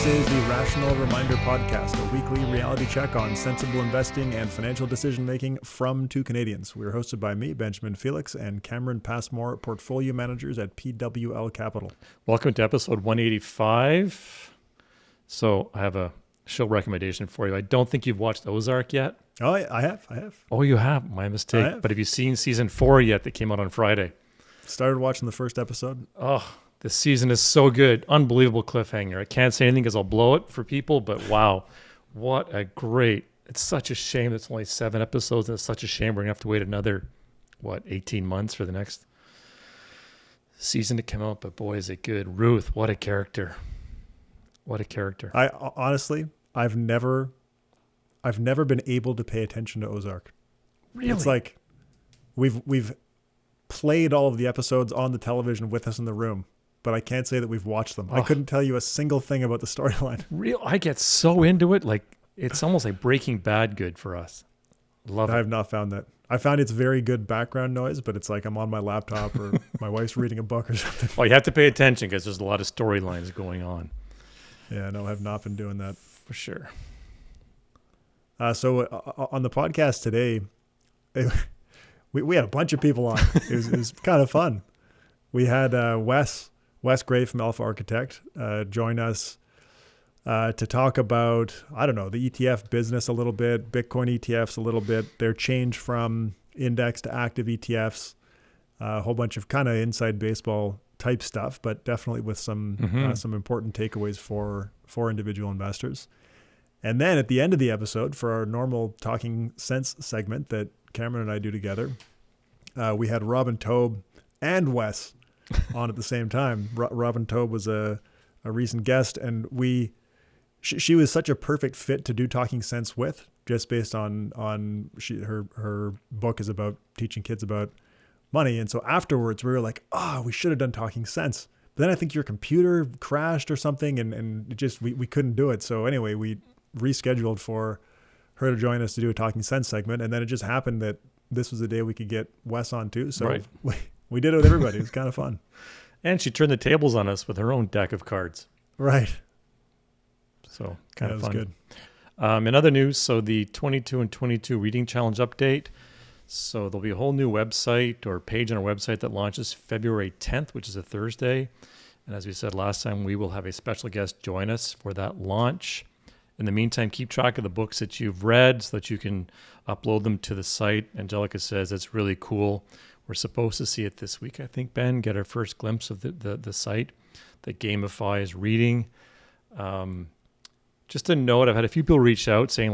This is the Rational Reminder Podcast, a weekly reality check on sensible investing and financial decision-making from two Canadians. We're hosted by me, Benjamin Felix, and Cameron Passmore, portfolio managers at PWL Capital. Welcome to episode 185. So I have a show recommendation for you. I don't think you've watched Ozark yet. Oh, I have. Oh, you have? My mistake. But have you seen season 4 yet that came out on Friday? Started watching the first episode. Oh, this season is so good. Unbelievable cliffhanger. I can't say anything because I'll blow it for people, but wow, what a great. It's such a shame it's only 7 episodes, and it's such a shame we're going to have to wait another, 18 months for the next season to come out. But boy, is it good. Ruth, what a character. What a character. I've never been able to pay attention to Ozark. Really? It's like we've played all of the episodes on the television with us in the room, but I can't say that we've watched them. I couldn't tell you a single thing about the storyline. I get so into it. Like, it's almost like Breaking Bad good for us. Love it. I have not found that. I found it's very good background noise, but it's like I'm on my laptop or my wife's reading a book or something. Well, you have to pay attention because there's a lot of storylines going on. Yeah, no, I have not been doing that. For sure. So on the podcast today, we had a bunch of people on. It was kind of fun. We had Wes Gray from Alpha Architect join us to talk about, the ETF business a little bit, Bitcoin ETFs a little bit, their change from index to active ETFs, a whole bunch of kind of inside baseball type stuff, but definitely with some important takeaways for individual investors. And then at the end of the episode, for our normal Talking Sense segment that Cameron and I do together, we had Robin Taub and Wes on at the same time. Robin Taub was a recent guest, and she was such a perfect fit to do Talking Sense with, just based on her book is about teaching kids about money. And so afterwards we were like, we should have done Talking Sense. But then I think your computer crashed or something, and it just we couldn't do it. So anyway, we rescheduled for her to join us to do a Talking Sense segment, and then it just happened that this was the day we could get Wes on too. So right. we did it with everybody. It was kind of fun. And she turned the tables on us with her own deck of cards. Right. So kind of fun. Good. In other news, so the 22 and 22 reading challenge update. So there'll be a whole new website or page on our website that launches February 10th, which is a Thursday. And as we said last time, we will have a special guest join us for that launch. In the meantime, keep track of the books that you've read so that you can upload them to the site. Angelica says it's really cool. We're supposed to see it this week, I think, Ben, get our first glimpse of the site that gamifies reading. Just a note, I've had a few people reach out saying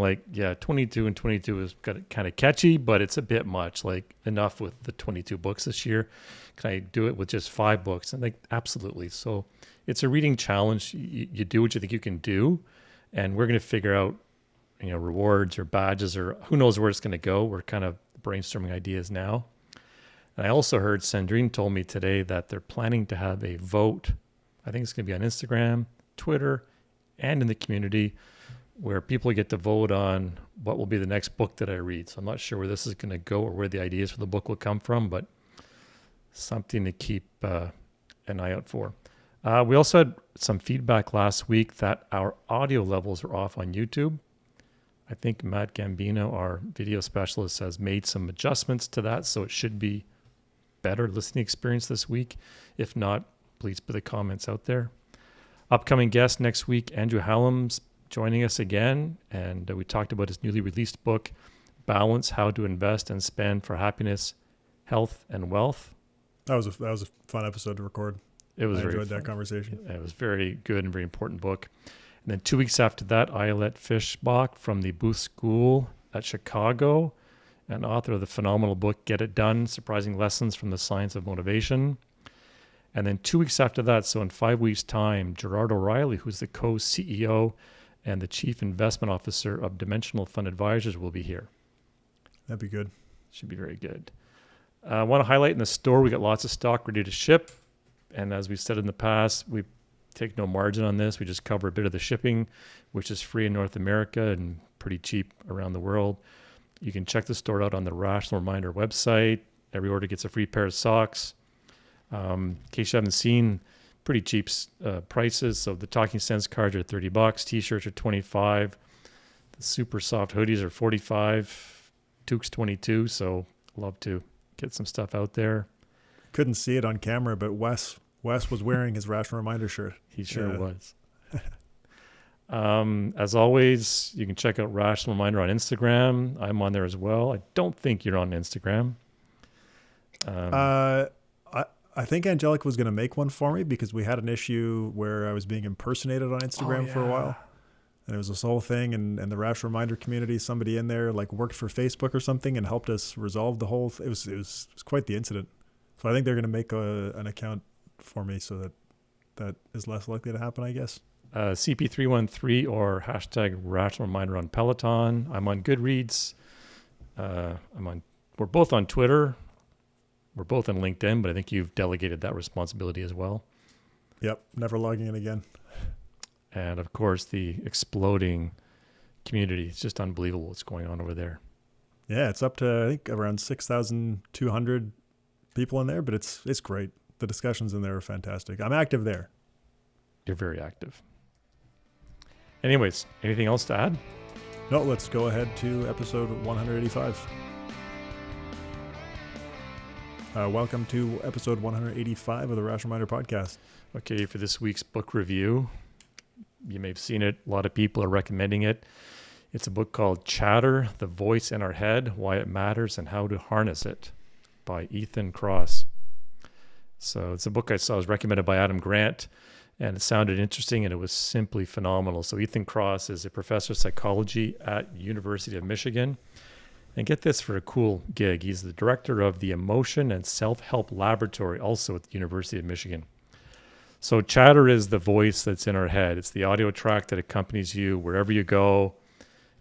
22 and 22 is kind of catchy, but it's a bit much, like enough with the 22 books this year. Can I do it with just 5 books? And absolutely. So it's a reading challenge. You do what you think you can do. And we're going to figure out, rewards or badges or who knows where it's going to go. We're kind of brainstorming ideas now. And I also heard Sandrine told me today that they're planning to have a vote. I think it's going to be on Instagram, Twitter, and in the community where people get to vote on what will be the next book that I read. So I'm not sure where this is going to go or where the ideas for the book will come from, but something to keep an eye out for. We also had some feedback last week that our audio levels are off on YouTube. I think Matt Gambino, our video specialist, has made some adjustments to that, so it should be better listening experience this week. If not, please put the comments out there. Upcoming guest next week, Andrew Hallam's joining us again, and we talked about his newly released book, Balance: How to Invest and Spend for Happiness, Health, and Wealth. That was a fun episode to record. I enjoyed that conversation. It was very good and very important book. And then 2 weeks after that, Ayelet Fishbach from the Booth School at Chicago, and author of the phenomenal book, Get It Done, Surprising Lessons from the Science of Motivation. And then 2 weeks after that, so in 5 weeks' time, Gerard O'Reilly, who's the co-CEO and the Chief Investment Officer of Dimensional Fund Advisors, will be here. That'd be good. Should be very good. I want to highlight in the store, we got lots of stock ready to ship. And as we've said in the past, we take no margin on this. We just cover a bit of the shipping, which is free in North America and pretty cheap around the world. You can check the store out on the Rational Reminder website. Every order gets a free pair of socks. In case you haven't seen, pretty cheap prices. So the Talking Sense cards are $30, t-shirts are $25, the super soft hoodies are $45, toques $22. So love to get some stuff out there. Couldn't see it on camera, but Wes was wearing his Rational Reminder shirt. He sure was. As always, you can check out Rational Reminder on Instagram. I'm on there as well. I don't think you're on Instagram. I think Angelica was going to make one for me because we had an issue where I was being impersonated on Instagram for a while. And it was this whole thing, and the Rational Reminder community, somebody in there like worked for Facebook or something and helped us resolve the whole it was quite the incident. So I think they're going to make an account for me so that is less likely to happen, I guess. CP313 or hashtag Rational Reminder on Peloton. I'm on Goodreads. We're both on Twitter. We're both on LinkedIn, but I think you've delegated that responsibility as well. Yep, never logging in again. And of course, the exploding community. It's just unbelievable what's going on over there. Yeah, it's up to, I think, around 6,200 people in there, but it's great. The discussions in there are fantastic. I'm active there. You're very active. Anyways, anything else to add? No, let's go ahead to episode 185. Welcome to episode 185 of the Rational Reminder podcast. Okay, for this week's book review, you may have seen it. A lot of people are recommending it. It's a book called Chatter, The Voice in Our Head, Why It Matters and How to Harness It by Ethan Kross. So it's a book I saw was recommended by Adam Grant, and it sounded interesting, and it was simply phenomenal. So Ethan Kross is a professor of psychology at University of Michigan. And get this for a cool gig. He's the director of the Emotion and Self-Help Laboratory, also at the University of Michigan. So chatter is the voice that's in our head. It's the audio track that accompanies you wherever you go.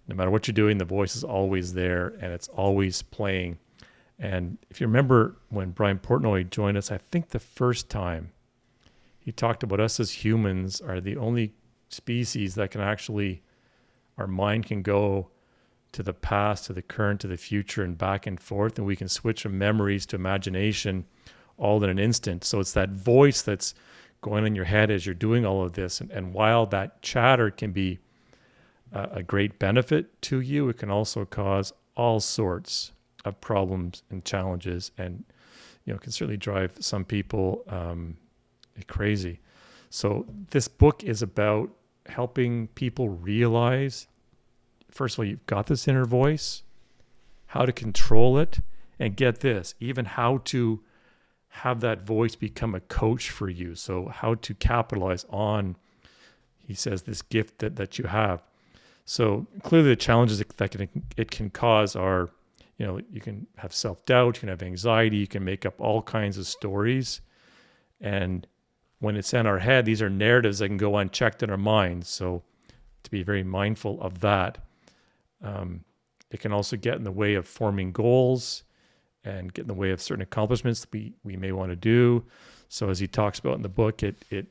No matter what you're doing, the voice is always there, and it's always playing. And if you remember when Brian Portnoy joined us, I think the first time, he talked about us as humans are the only species that can actually, our mind can go to the past, to the current, to the future, and back and forth, and we can switch from memories to imagination all in an instant. So it's that voice that's going in your head as you're doing all of this. And while that chatter can be a great benefit to you, it can also cause all sorts of problems and challenges, and can certainly drive some people crazy. So this book is about helping people realize, first of all, you've got this inner voice, how to control it, and get this, even how to have that voice become a coach for you. So how to capitalize on, he says, this gift that you have. So clearly the challenges that it can cause are, you can have self-doubt, you can have anxiety, you can make up all kinds of stories. And when it's in our head, these are narratives that can go unchecked in our minds. So to be very mindful of that. It can also get in the way of forming goals and get in the way of certain accomplishments that we may want to do. So as he talks about in the book, it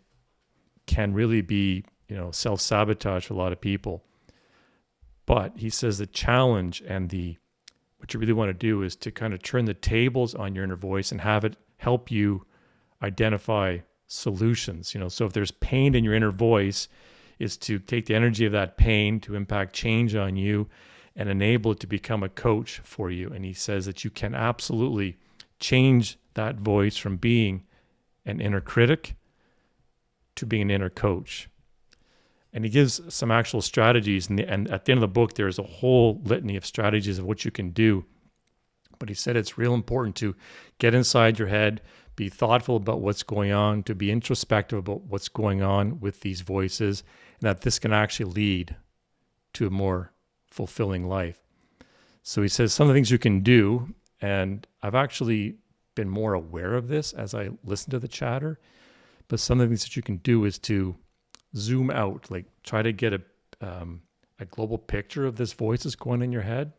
can really be, self-sabotage for a lot of people. But he says the challenge and what you really want to do is to kind of turn the tables on your inner voice and have it help you identify solutions. So if there's pain in your inner voice, is to take the energy of that pain to impact change on you and enable it to become a coach for you. And he says that you can absolutely change that voice from being an inner critic to being an inner coach. And he gives some actual strategies. And at the end of the book, there's a whole litany of strategies of what you can do. But he said it's real important to get inside your head, be thoughtful about what's going on, to be introspective about what's going on with these voices, and that this can actually lead to a more fulfilling life. So he says some of the things you can do, and I've actually been more aware of this as I listen to the chatter, but some of the things that you can do is to zoom out, like try to get a global picture of this voice that's going in your head.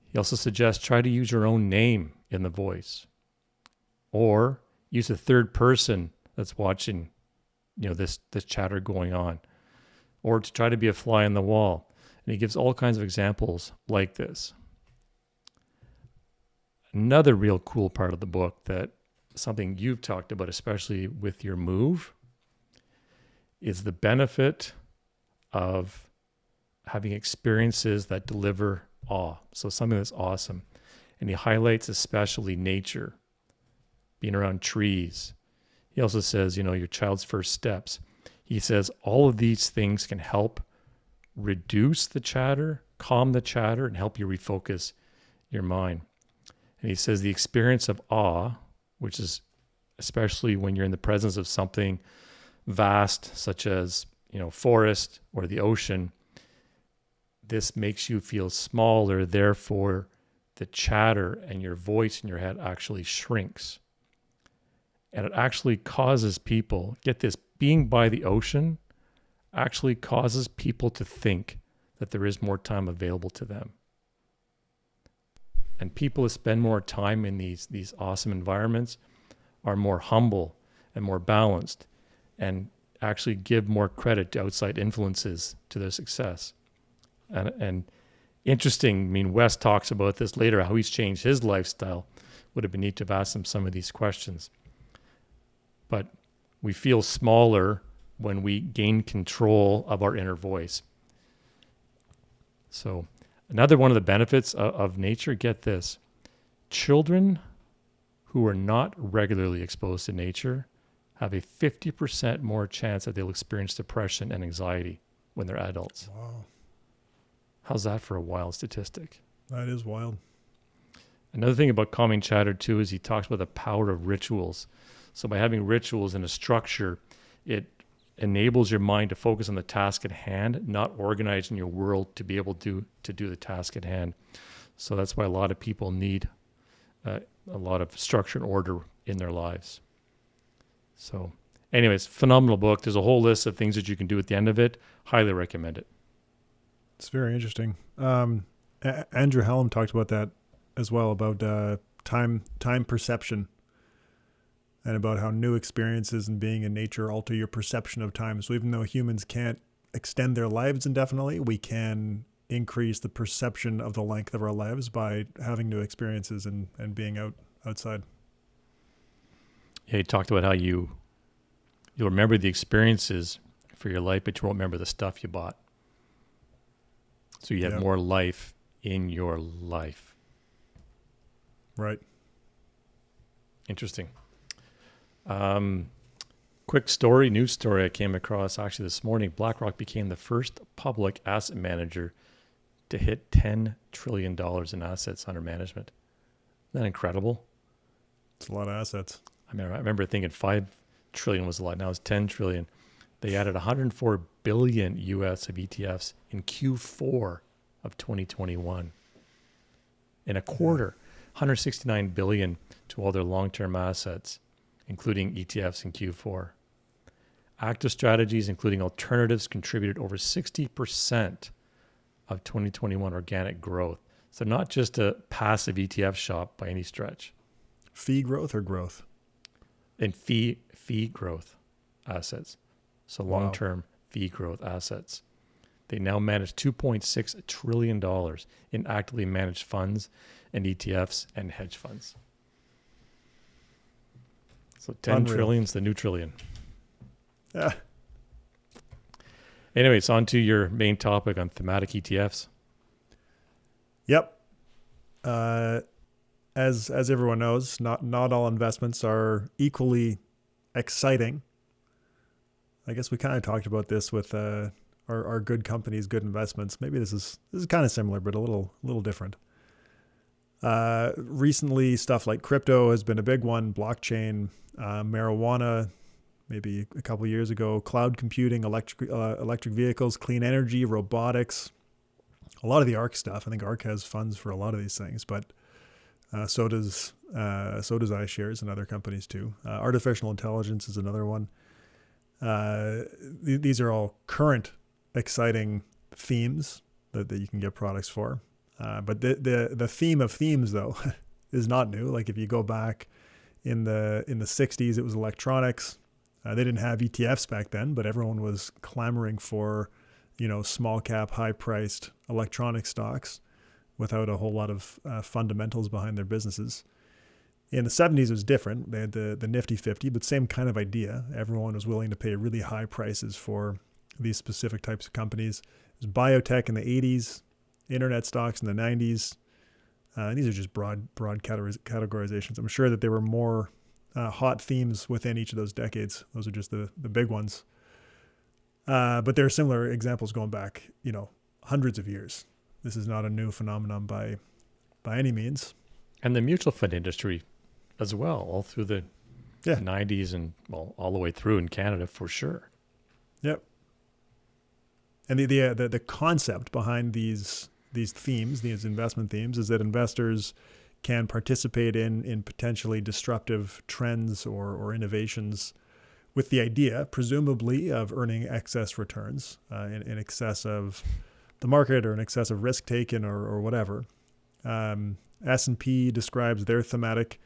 He also suggests try to use your own name in the voice, or use a third person that's watching, this chatter going on, or to try to be a fly on the wall. And he gives all kinds of examples like this. Another real cool part of the book that something you've talked about, especially with your move, is the benefit of having experiences that deliver awe. So something that's awesome. And he highlights especially nature, being around trees. He also says, your child's first steps. He says all of these things can help reduce the chatter, calm the chatter, and help you refocus your mind. And he says the experience of awe, which is especially when you're in the presence of something vast, such as, forest or the ocean, this makes you feel smaller. Therefore, the chatter and your voice in your head actually shrinks. And it actually causes people, get this, being by the ocean actually causes people to think that there is more time available to them. And people who spend more time in these awesome environments are more humble and more balanced and actually give more credit to outside influences to their success. And interesting, Wes talks about this later, how he's changed his lifestyle. Would have been neat to have asked him some of these questions. But we feel smaller when we gain control of our inner voice. So another one of the benefits of nature, get this, children who are not regularly exposed to nature have a 50% more chance that they'll experience depression and anxiety when they're adults. Wow. How's that for a wild statistic? That is wild. Another thing about calming chatter too is he talks about the power of rituals. So by having rituals and a structure, it enables your mind to focus on the task at hand, not organizing your world to be able to do the task at hand. So that's why a lot of people need a lot of structure and order in their lives. So anyways, phenomenal book. There's a whole list of things that you can do at the end of it. Highly recommend it. It's very interesting. Andrew Hallam talked about that as well, about time perception, and about how new experiences and being in nature alter your perception of time. So even though humans can't extend their lives indefinitely, we can increase the perception of the length of our lives by having new experiences and being outside. Yeah, he talked about how you'll remember the experiences for your life, but you won't remember the stuff you bought. So you have more life in your life. Right. Interesting. Quick news story I came across actually this morning. BlackRock became the first public asset manager to hit $10 trillion in assets under management. Isn't that incredible? It's a lot of assets. I remember thinking 5 trillion was a lot. Now it's 10 trillion. They added 104 billion US of ETFs in Q4 of 2021. In a quarter, 169 billion to all their long-term assets, including ETFs in Q4. Active strategies, including alternatives, contributed over 60% of 2021 organic growth. So not just a passive ETF shop by any stretch. Fee growth or growth? And fee growth assets. So long-term fee growth assets. They now manage $2.6 trillion in actively managed funds and ETFs and hedge funds. So 10 trillion's the new trillion. Yeah. Anyways, on to your main topic on thematic ETFs. Yep. As everyone knows, not all investments are equally exciting. I guess we kind of talked about this with our good companies, good investments. Maybe this is kind of similar, but a little different. Recently, stuff like crypto has been a big one. Blockchain, marijuana, maybe a couple of years ago. Cloud computing, electric vehicles, clean energy, robotics. A lot of the ARK stuff. I think ARK has funds for a lot of these things, but so does iShares and other companies too. Artificial intelligence is another one. These are all current exciting themes that you can get products for. But the theme of themes though is not new. Like if you go back in the 60s, it was electronics. They didn't have ETFs back then, but everyone was clamoring for, small cap, high priced electronic stocks without a whole lot of fundamentals behind their businesses. In the 70s, it was different. They had the Nifty 50, but same kind of idea. Everyone was willing to pay really high prices for these specific types of companies. It was biotech in the 80s, internet stocks in the 90s. And these are just broad categorizations. I'm sure that there were more hot themes within each of those decades. Those are just the big ones. But there are similar examples going back, hundreds of years. This is not a new phenomenon by any means. And the mutual fund industry as well, all through the 90s and all the way through in Canada for sure. Yep. And the concept behind these themes, these investment themes, is that investors can participate in potentially disruptive trends or innovations with the idea, presumably, of earning excess returns in excess of the market or in excess of risk taken or whatever. S&P describes their thematic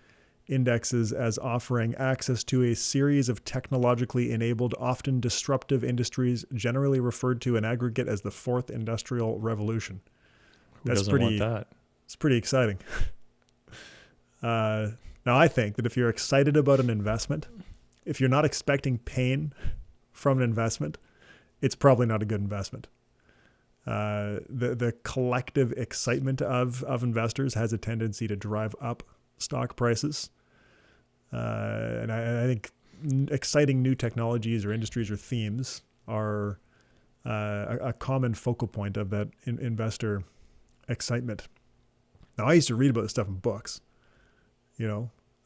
indexes as offering access to a series of technologically enabled, often disruptive industries, generally referred to in aggregate as the fourth industrial revolution. Who doesn't want that? It's pretty exciting. Now, I think that if you're excited about an investment, if you're not expecting pain from an investment, it's probably not a good investment. The collective excitement of investors has a tendency to drive up stock prices. And I think exciting new technologies or industries or themes are a common focal point of that investor excitement. Now, I used to read about this stuff in books,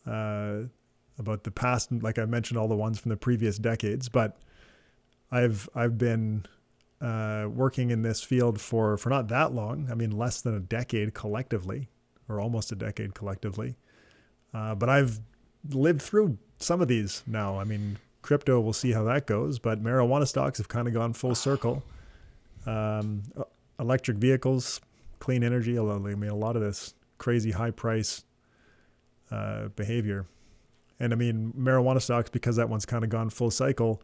about the past, like I mentioned, all the ones from the previous decades, but I've been working in this field for not that long. I mean, less than a decade collectively, or almost a decade collectively. But I've lived through some of these now. I mean, crypto, we'll see how that goes, but marijuana stocks have kind of gone full circle. Electric vehicles, clean energy, a lot of this crazy high price behavior. And I mean, marijuana stocks, because that one's kind of gone full cycle,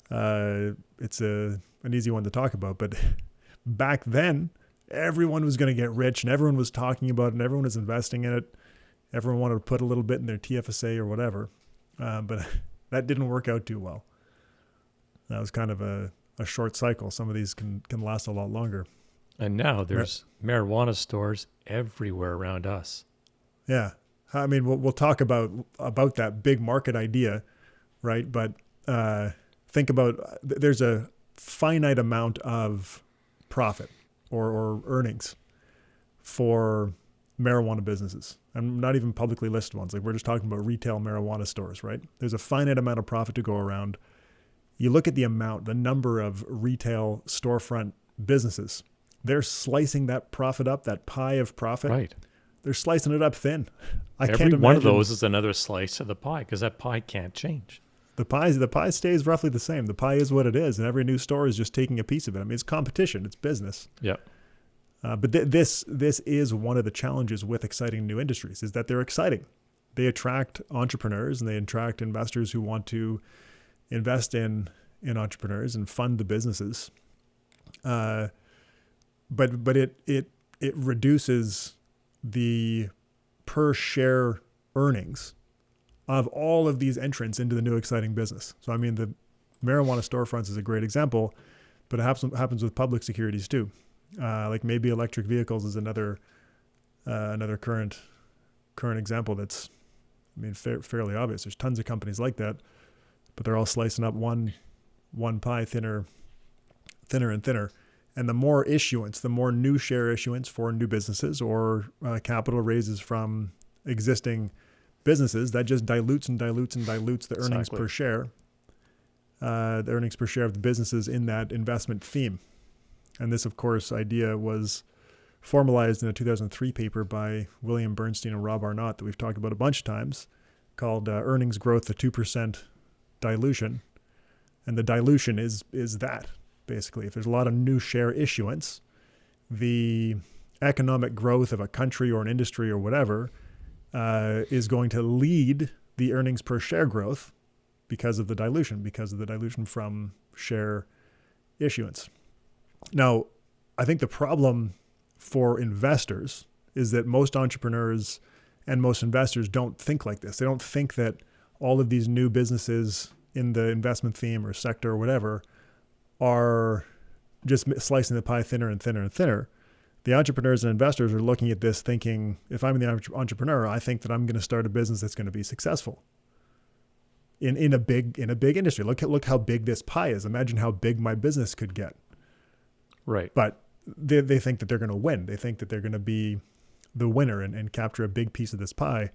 it's an easy one to talk about. But back then, everyone was going to get rich and everyone was talking about it and everyone was investing in it. Everyone wanted to put a little bit in their TFSA or whatever. But that didn't work out too well. That was kind of a short cycle. Some of these can last a lot longer. And now there's marijuana stores everywhere around us. Yeah. I mean, we'll talk about that big market idea, right? But think about, there's a finite amount of profit or earnings for marijuana businesses. And not even publicly listed ones. Like, we're just talking about retail marijuana stores, right? There's a finite amount of profit to go around. You look at the number of retail storefront businesses. They're slicing that profit up, that pie of profit. Right. They're slicing it up thin. Every one of those is another slice of the pie, because that pie can't change. The pie stays roughly the same. The pie is what it is, and every new store is just taking a piece of it. I mean, it's competition. It's business. Yeah. But this is one of the challenges with exciting new industries, is that they're exciting. They attract entrepreneurs and they attract investors who want to invest in entrepreneurs and fund the businesses. But it reduces the per share earnings of all of these entrants into the new exciting business. So I mean, the marijuana storefronts is a great example, but it happens with public securities too. Like maybe electric vehicles is another current example that's, I mean, fairly obvious. There's tons of companies like that, but they're all slicing up one pie thinner and thinner. And the more issuance, the more new share issuance for new businesses or capital raises from existing businesses, that just dilutes and dilutes and dilutes the earnings per share, the earnings per share of the businesses in that investment theme. And this, of course, idea was formalized in a 2003 paper by William Bernstein and Rob Arnott that we've talked about a bunch of times, called Earnings Growth, the 2% Dilution. And the dilution is that, basically. If there's a lot of new share issuance, the economic growth of a country or an industry or whatever is going to lead the earnings per share growth because of the dilution from share issuance. Now, I think the problem for investors is that most entrepreneurs And most investors don't think like this. They don't think that all of these new businesses in the investment theme or sector or whatever are just slicing the pie thinner and thinner and thinner. The entrepreneurs and investors are looking at this thinking, if I'm the entrepreneur, I think that I'm going to start a business that's going to be successful in a big industry. Look how big this pie is. Imagine how big my business could get. Right. But they think that they're going to win. They think that they're going to be the winner and capture a big piece of this pie.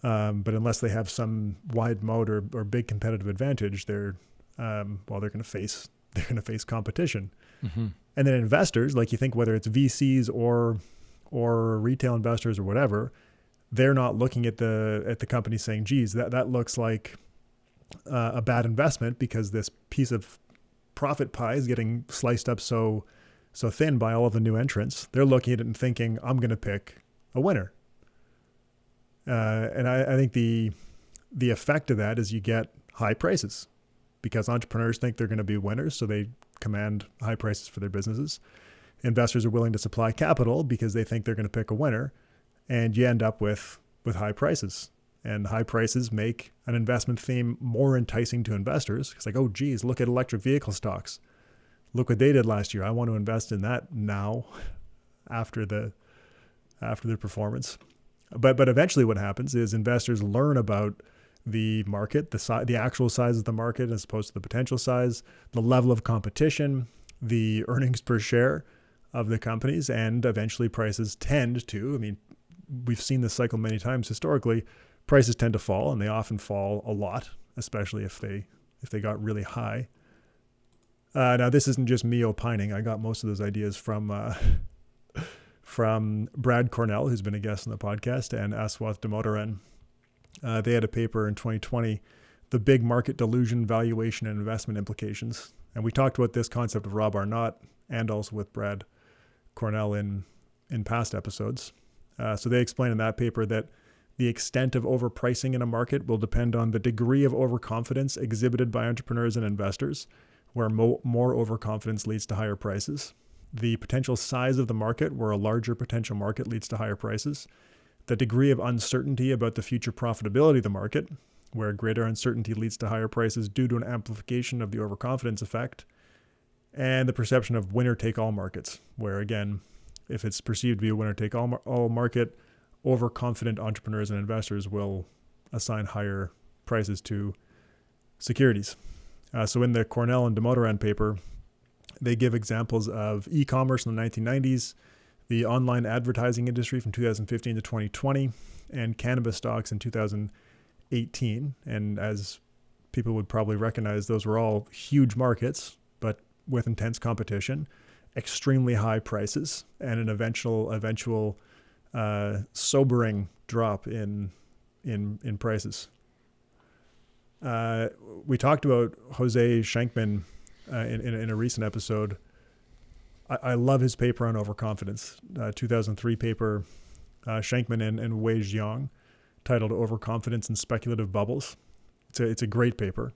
But unless they have some wide moat or big competitive advantage, they're going to face competition. Mm-hmm. And then investors, like you think whether it's VCs or retail investors or whatever, they're not looking at the company saying, geez, that looks like a bad investment because this piece of profit pie is getting sliced up so thin by all of the new entrants. They're looking at it and thinking, I'm going to pick a winner. And I think the effect of that is you get high prices because entrepreneurs think they're going to be winners, so they command high prices for their businesses. Investors are willing to supply capital because they think they're going to pick a winner, and you end up with high prices. And high prices make an investment theme more enticing to investors. It's like, oh, geez, look at electric vehicle stocks. Look what they did last year. I want to invest in that now after their performance. But eventually what happens is investors learn about the market, the actual size of the market as opposed to the potential size, the level of competition, the earnings per share of the companies, and eventually prices tend to, we've seen this cycle many times historically, prices tend to fall, and they often fall a lot, especially if they got really high. Now, this isn't just me opining. I got most of those ideas from Brad Cornell, who's been a guest on the podcast, and Aswath Damodaran. They had a paper in 2020, The Big Market Delusion, Valuation and Investment Implications. And we talked about this concept of Rob Arnott and also with Brad Cornell in past episodes. So they explain in that paper that the extent of overpricing in a market will depend on the degree of overconfidence exhibited by entrepreneurs and investors, where more overconfidence leads to higher prices. The potential size of the market, where a larger potential market leads to higher prices. The degree of uncertainty about the future profitability of the market, where greater uncertainty leads to higher prices due to an amplification of the overconfidence effect. And the perception of winner-take-all markets, where, again, if it's perceived to be a winner-take-all market, overconfident entrepreneurs and investors will assign higher prices to securities. So in the Cornell and Damodaran paper, they give examples of e-commerce in the 1990s, the online advertising industry from 2015 to 2020, and cannabis stocks in 2018. And as people would probably recognize, those were all huge markets, but with intense competition, extremely high prices, and an eventual sobering drop in prices. We talked about Jose Schenkman in a recent episode. I love his paper on overconfidence, 2003 paper, Schenkman and Wei Jiang, titled Overconfidence and Speculative Bubbles. It's a great paper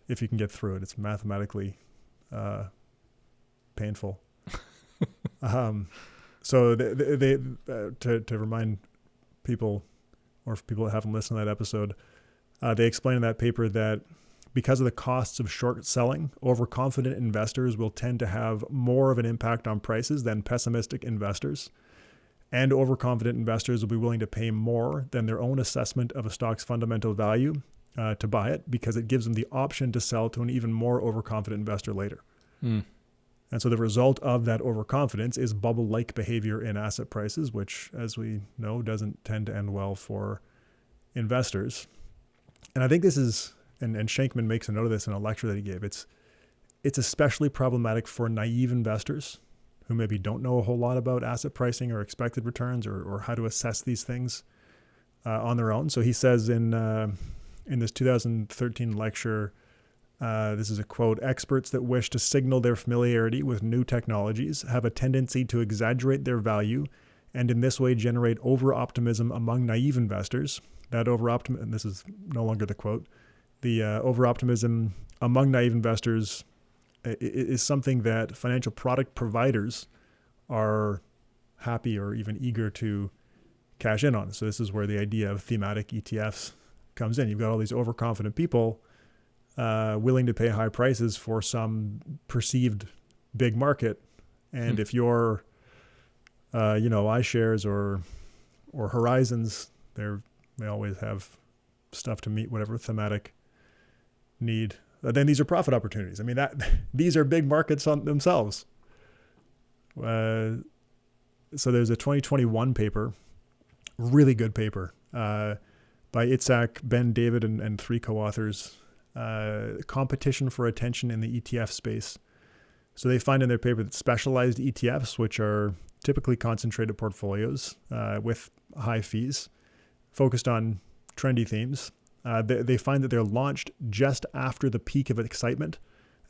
if you can get through it. It's mathematically painful. So they to remind people, or for people that haven't listened to that episode, they explain in that paper that because of the costs of short selling, overconfident investors will tend to have more of an impact on prices than pessimistic investors. And overconfident investors will be willing to pay more than their own assessment of a stock's fundamental value to buy it, because it gives them the option to sell to an even more overconfident investor later. Mm. And so the result of that overconfidence is bubble-like behavior in asset prices, which, as we know, doesn't tend to end well for investors. And I think this is, and Schenkman makes a note of this in a lecture that he gave, it's especially problematic for naive investors who maybe don't know a whole lot about asset pricing or expected returns or how to assess these things on their own. So he says in this 2013 lecture, this is a quote, "Experts that wish to signal their familiarity with new technologies have a tendency to exaggerate their value and in this way generate over-optimism among naive investors. That over-optimism," and this is no longer the quote, the over-optimism among naive investors is something that financial product providers are happy or even eager to cash in on. So this is where the idea of thematic ETFs comes in. You've got all these overconfident people willing to pay high prices for some perceived big market. And if you're, iShares or Horizons, they always have stuff to meet whatever thematic need. Then these are profit opportunities. I mean, these are big markets on themselves. So there's a 2021 paper, really good paper, by Itzhak, Ben David, and three co-authors, competition for attention in the ETF space. So they find in their paper that specialized ETFs, which are typically concentrated portfolios with high fees, focused on trendy themes, they find that they're launched just after the peak of excitement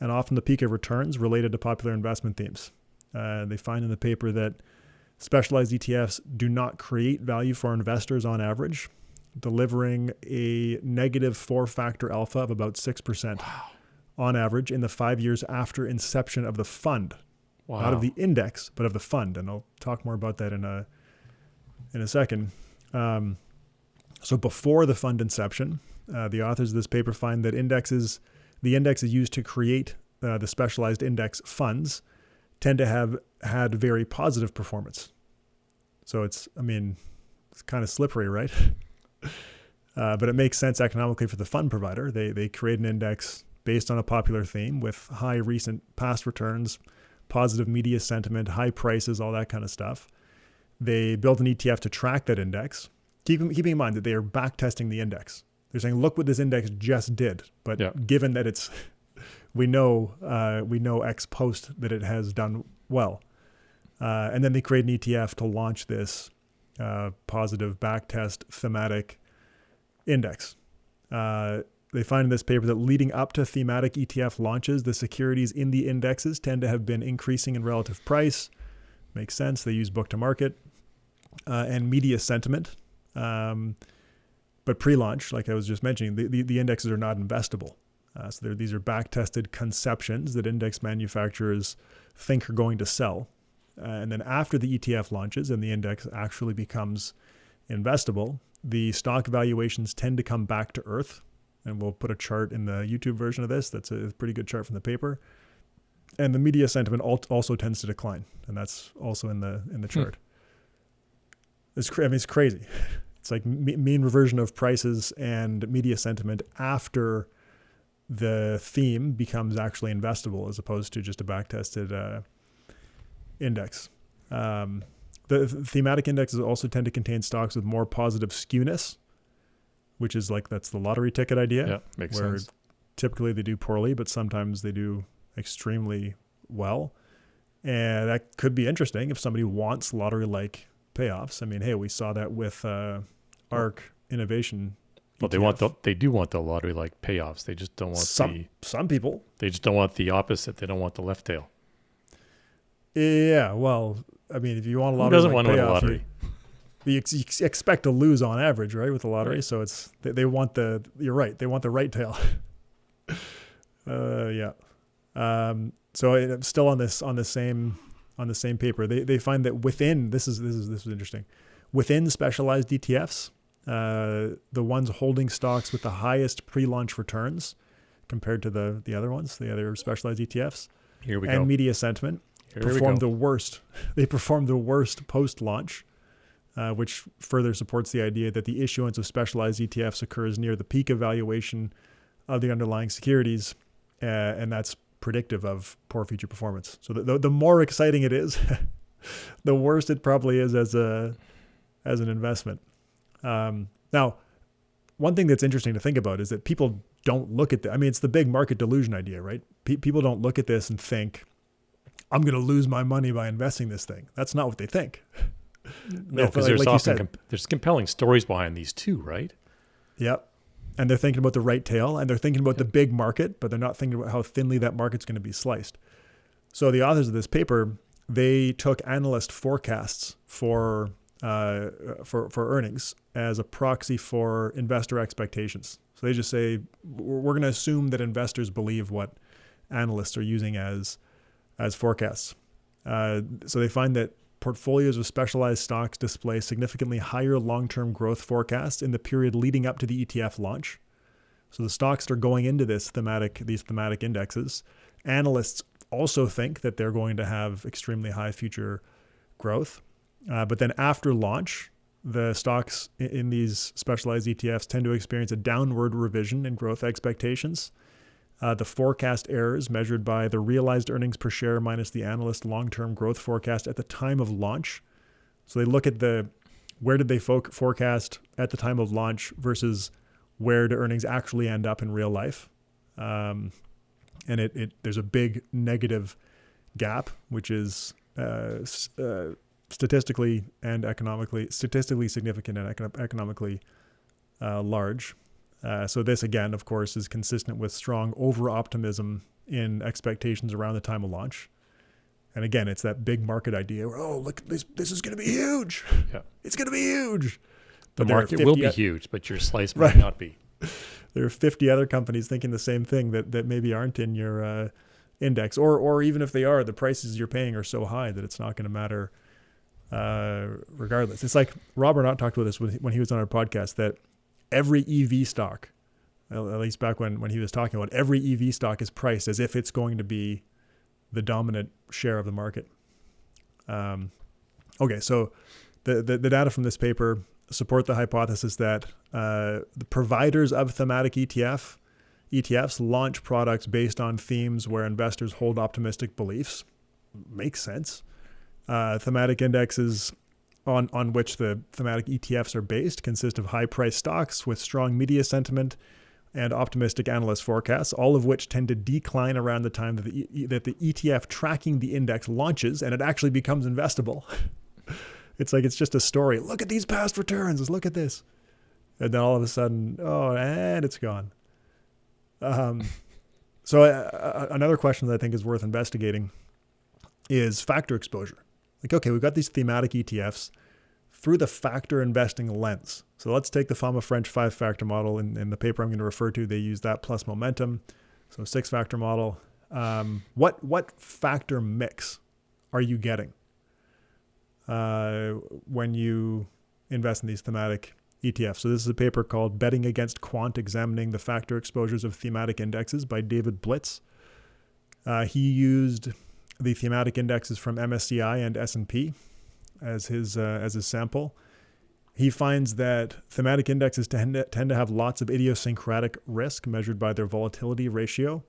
and often the peak of returns related to popular investment themes. They find in the paper that specialized ETFs do not create value for investors on average, delivering a negative 4-factor alpha of about 6% on average in the 5 years after inception of the fund. Wow. Not of the index, but of the fund. And I'll talk more about that in a second. So before the fund inception, the authors of this paper find that the index is used to create the specialized index funds tend to have had very positive performance. So it's kind of slippery, right? But it makes sense economically for the fund provider. They create an index based on a popular theme with high recent past returns, positive media sentiment, high prices, all that kind of stuff. They built an ETF to track that index, keeping in mind that they are backtesting the index. They're saying, look what this index just did. But given that we know ex post that it has done well. And then they create an ETF to launch this positive backtest thematic index. They find in this paper that leading up to thematic ETF launches, the securities in the indexes tend to have been increasing in relative price. Makes sense. They use book to market and media sentiment. But pre-launch, like I was just mentioning, the indexes are not investable. So these are back-tested conceptions that index manufacturers think are going to sell. And then after the ETF launches and the index actually becomes investable, the stock valuations tend to come back to earth. And we'll put a chart in the YouTube version of this. That's a pretty good chart from the paper. And the media sentiment also tends to decline. And that's also in the chart. It's crazy. It's like mean reversion of prices and media sentiment after the theme becomes actually investable as opposed to just a back-tested index. The thematic indexes also tend to contain stocks with more positive skewness, which is that's the lottery ticket idea. Yeah, makes where sense. Typically they do poorly, but sometimes they do extremely well. And that could be interesting if somebody wants lottery-like payoffs. I mean, hey, we saw that with ARC Innovation. Well, they do want the lottery-like payoffs. They just don't want some people. They just don't want the opposite. They don't want the left tail. Yeah, well, I mean, if you want a lottery, who doesn't want to win a lottery? You expect to lose on average, right, with the lottery. Right. So they want you're right. They want the right tail. Yeah. So still on the same paper, they find that within this is interesting. Within specialized ETFs, the ones holding stocks with the highest pre-launch returns compared to the other ones, the other specialized ETFs, and media sentiment perform the worst. They perform the worst post-launch. Which further supports the idea that the issuance of specialized ETFs occurs near the peak of valuation of the underlying securities, and that's predictive of poor future performance. So the more exciting it is, the worse it probably is as an investment. Now, one thing that's interesting to think about is that people don't look at it's the big market delusion idea, right? People don't look at this and think, I'm going to lose my money by investing this thing. That's not what they think. No, because there's compelling stories behind these too, right? Yep. And they're thinking about the right tail, and they're thinking about the big market, but they're not thinking about how thinly that market's going to be sliced. So the authors of this paper, they took analyst forecasts for earnings as a proxy for investor expectations. So they just say, we're going to assume that investors believe what analysts are using as forecasts. So they find that portfolios of specialized stocks display significantly higher long-term growth forecasts in the period leading up to the ETF launch. So the stocks that are going into these thematic indexes, analysts also think that they're going to have extremely high future growth. But then after launch, the stocks in these specialized ETFs tend to experience a downward revision in growth expectations. The forecast errors measured by the realized earnings per share minus the analyst long-term growth forecast at the time of launch. So they look at where did they forecast at the time of launch versus where do earnings actually end up in real life. And there's a big negative gap, which is statistically significant and economically large. So this, again, of course, is consistent with strong over-optimism in expectations around the time of launch. And again, it's that big market idea where, oh, look, this is going to be huge. Yeah. It's going to be huge. The market will be huge, but your slice might Right. not be. There are 50 other companies thinking the same thing that maybe aren't in your index. Or even if they are, the prices you're paying are so high that it's not going to matter regardless. It's like Robert Ott talked about this when he was on our podcast, that every EV stock, at least back when he was talking about, every EV stock is priced as if it's going to be the dominant share of the market. Okay, so the data from this paper support the hypothesis that the providers of thematic ETFs launch products based on themes where investors hold optimistic beliefs. Makes sense. Thematic indexes on which the thematic ETFs are based consist of high-priced stocks with strong media sentiment and optimistic analyst forecasts, all of which tend to decline around the time that the ETF tracking the index launches and it actually becomes investable. It's like it's just a story. Look at these past returns. Look at this. And then all of a sudden, and it's gone. So another question that I think is worth investigating is factor exposure. Like, okay, we've got these thematic ETFs through the factor investing lens. So let's take the Fama French 5-factor model. In the paper I'm going to refer to, they use that plus momentum. So 6-factor model. What factor mix are you getting when you invest in these thematic ETFs? So this is a paper called Betting Against Quant, Examining the Factor Exposures of Thematic Indexes by David Blitz. He used the thematic indexes from MSCI and S&P as his sample. He finds that thematic indexes tend to have lots of idiosyncratic risk measured by their volatility ratio.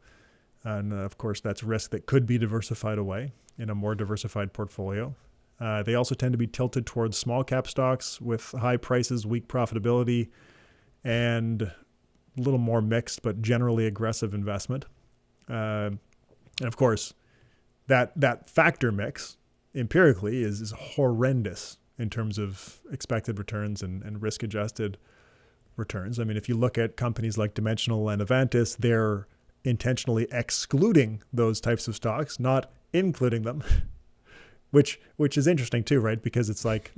And of course, that's risk that could be diversified away in a more diversified portfolio. They also tend to be tilted towards small cap stocks with high prices, weak profitability, and a little more mixed, but generally aggressive investment. And of course, that factor mix empirically is horrendous in terms of expected returns and risk-adjusted returns. I mean, if you look at companies like Dimensional and Avantis, they're intentionally excluding those types of stocks, not including them, which is interesting too, right? Because it's like,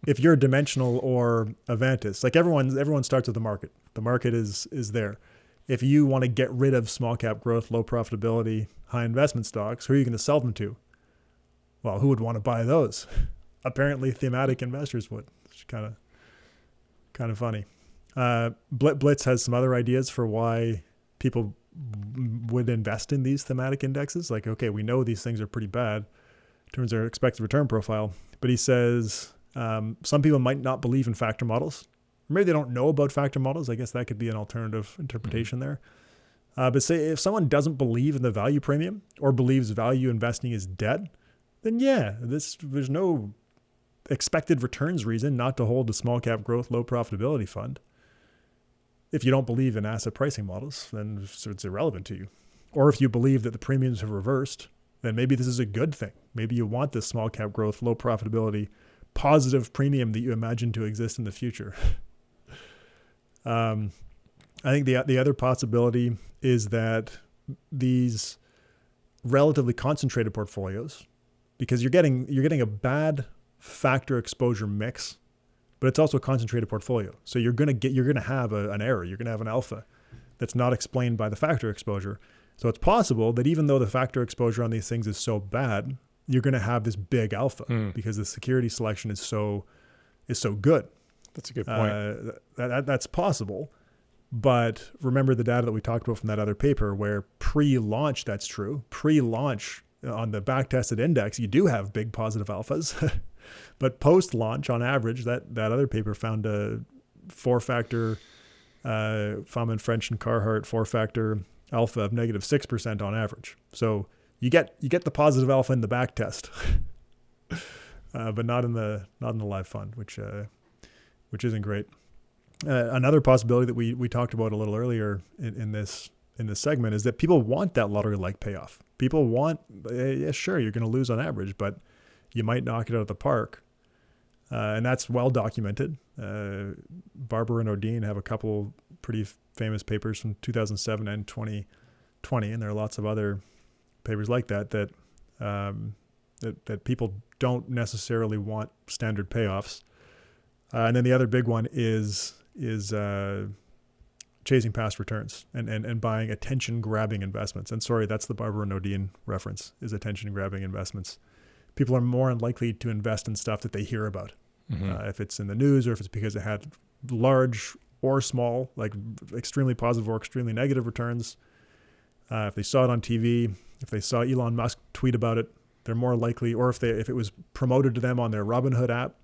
if you're Dimensional or Avantis, like everyone starts with the market. The market is there. If you want to get rid of small cap growth, low profitability, high investment stocks, who are you going to sell them to? Well, who would want to buy those? Apparently, thematic investors would. It's kind of funny. Blitz has some other ideas for why people would invest in these thematic indexes. Like, okay, we know these things are pretty bad in terms of their expected return profile, but he says some people might not believe in factor models. Or maybe they don't know about factor models. I guess that could be an alternative interpretation there. But say if someone doesn't believe in the value premium or believes value investing is dead, then yeah, there's no expected returns reason not to hold a small cap growth, low profitability fund. If you don't believe in asset pricing models, then it's irrelevant to you. Or if you believe that the premiums have reversed, then maybe this is a good thing. Maybe you want this small cap growth, low profitability, positive premium that you imagine to exist in the future. I think the other possibility is that these relatively concentrated portfolios, because you're getting a bad factor exposure mix, but it's also a concentrated portfolio. So you're gonna have an error. You're gonna have an alpha that's not explained by the factor exposure. So it's possible that even though the factor exposure on these things is so bad, you're going to have this big alpha because the security selection is so good. That's a good point. That's possible. But remember the data that we talked about from that other paper where pre-launch, that's true. Pre-launch on the backtested index, you do have big positive alphas. But post-launch, on average, that other paper found a 4-factor, Fama, French, and Carhart 4-factor alpha of negative 6% on average. So you get the positive alpha in the backtest, but not in the live fund, which isn't great. Another possibility that we talked about a little earlier in this segment is that people want that lottery-like payoff. People want, yeah, sure, you're going to lose on average, but you might knock it out of the park. And that's well documented. Barber and Odin have a couple pretty famous papers from 2007 and 2020, and there are lots of other papers like that people don't necessarily want standard payoffs. And then the other big one is chasing past returns and buying attention-grabbing investments. And sorry, that's the Barber and Odin reference, is attention-grabbing investments. People are more unlikely to invest in stuff that they hear about. If it's in the news or if it's because it had large or small, like extremely positive or extremely negative returns. If they saw it on TV, if they saw Elon Musk tweet about it, they're more likely, or if it was promoted to them on their Robinhood app,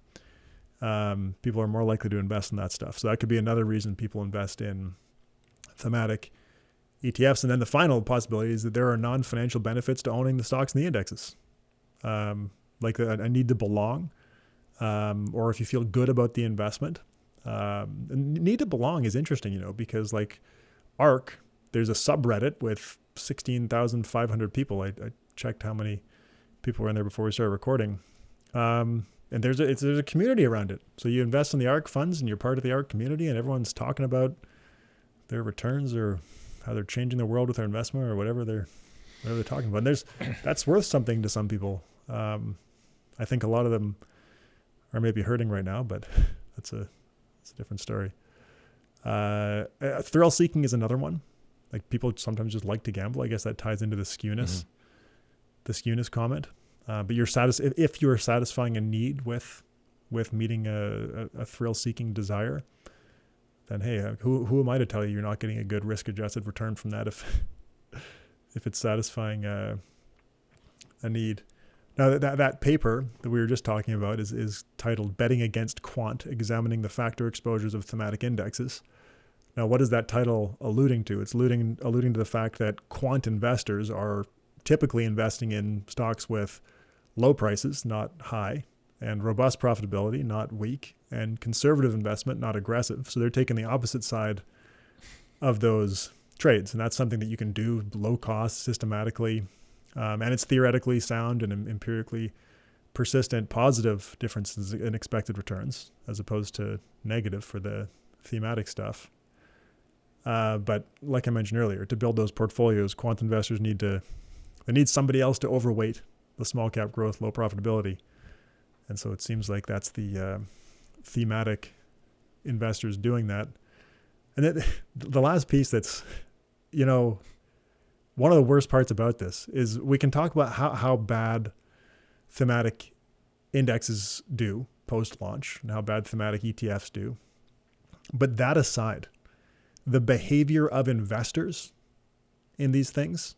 people are more likely to invest in that stuff. So that could be another reason people invest in thematic ETFs. And then the final possibility is that there are non-financial benefits to owning the stocks and the indexes. Like a need to belong, or if you feel good about the investment. Need to belong is interesting, because like ARK, there's a subreddit with 16,500 people. I checked how many people were in there before we started recording. And there's a community around it. So you invest in the ARK funds and you're part of the ARK community, and everyone's talking about their returns or how they're changing the world with their investment or whatever they're talking about. And that's worth something to some people. I think a lot of them are maybe hurting right now, but that's a different story. Thrill seeking is another one. Like people sometimes just like to gamble. I guess that ties into the skewness comment. But if you're satisfying a need with meeting a thrill seeking desire, then hey, who am I to tell you you're not getting a good risk adjusted return from that if it's satisfying a need. Now that paper that we were just talking about is titled "Betting Against Quant: Examining the Factor Exposures of Thematic Indexes." Now, what is that title alluding to? It's alluding to the fact that quant investors are typically investing in stocks with low prices, not high, and robust profitability, not weak, and conservative investment, not aggressive. So they're taking the opposite side of those trades, and that's something that you can do low cost, systematically. And it's theoretically sound and empirically persistent positive differences in expected returns as opposed to negative for the thematic stuff. But like I mentioned earlier, to build those portfolios, quant investors need somebody else to overweight the small cap growth, low profitability. And so it seems like that's the thematic investors doing that. And then the last piece that's, one of the worst parts about this is we can talk about how bad thematic indexes do post-launch and how bad thematic ETFs do. But that aside, the behavior of investors in these things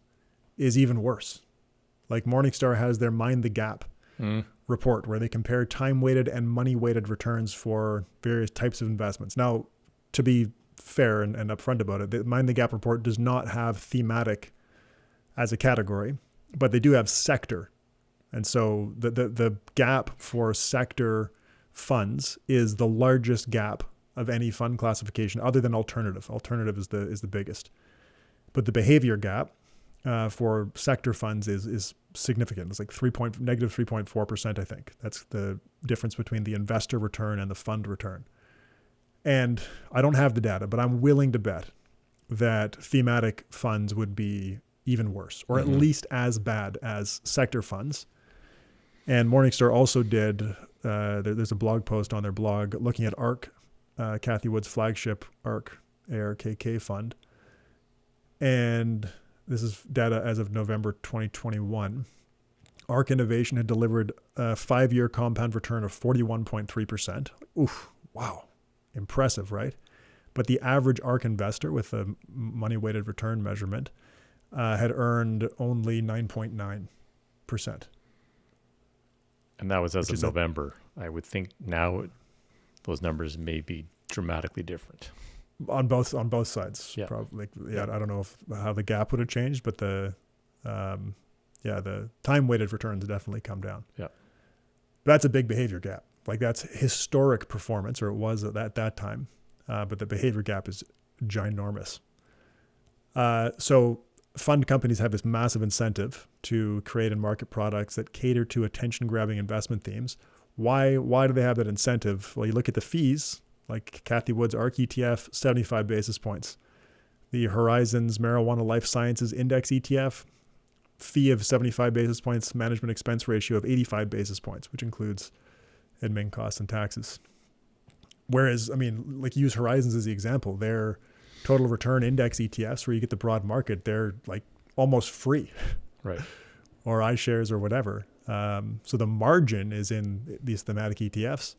is even worse. Like Morningstar has their Mind the Gap report where they compare time-weighted and money-weighted returns for various types of investments. Now, to be fair and upfront about it, the Mind the Gap report does not have thematic as a category, but they do have sector. And so the gap for sector funds is the largest gap of any fund classification other than alternative. Alternative is the biggest. But the behavior gap for sector funds is significant. It's like negative 3.4%, I think. That's the difference between the investor return and the fund return. And I don't have the data, but I'm willing to bet that thematic funds would be even worse, or at least as bad as sector funds. And Morningstar also did, there's a blog post on their blog looking at ARK, Kathy Wood's flagship ARK, ARKK fund. And this is data as of November 2021. ARK Innovation had delivered a 5-year compound return of 41.3%. Oof, wow, impressive, right? But the average ARK investor with a money-weighted return measurement had earned only 9.9%. And that was as of November. I would think now those numbers may be dramatically different. On both sides, probably. I don't know how the gap would have changed, but the time-weighted returns definitely come down. Yeah. That's a big behavior gap. Like that's historic performance, or it was at that time. But the behavior gap is ginormous. So fund companies have this massive incentive to create and market products that cater to attention-grabbing investment themes. Why do they have that incentive? Well, you look at the fees, like Cathie Wood's ARK ETF, 75 basis points. The Horizons Marijuana Life Sciences Index ETF, fee of 75 basis points, management expense ratio of 85 basis points, which includes admin costs and taxes. Whereas, like use Horizons as the example, their total return index ETFs where you get the broad market, they're like almost free. Right. Or iShares or whatever. So the margin is in these thematic ETFs.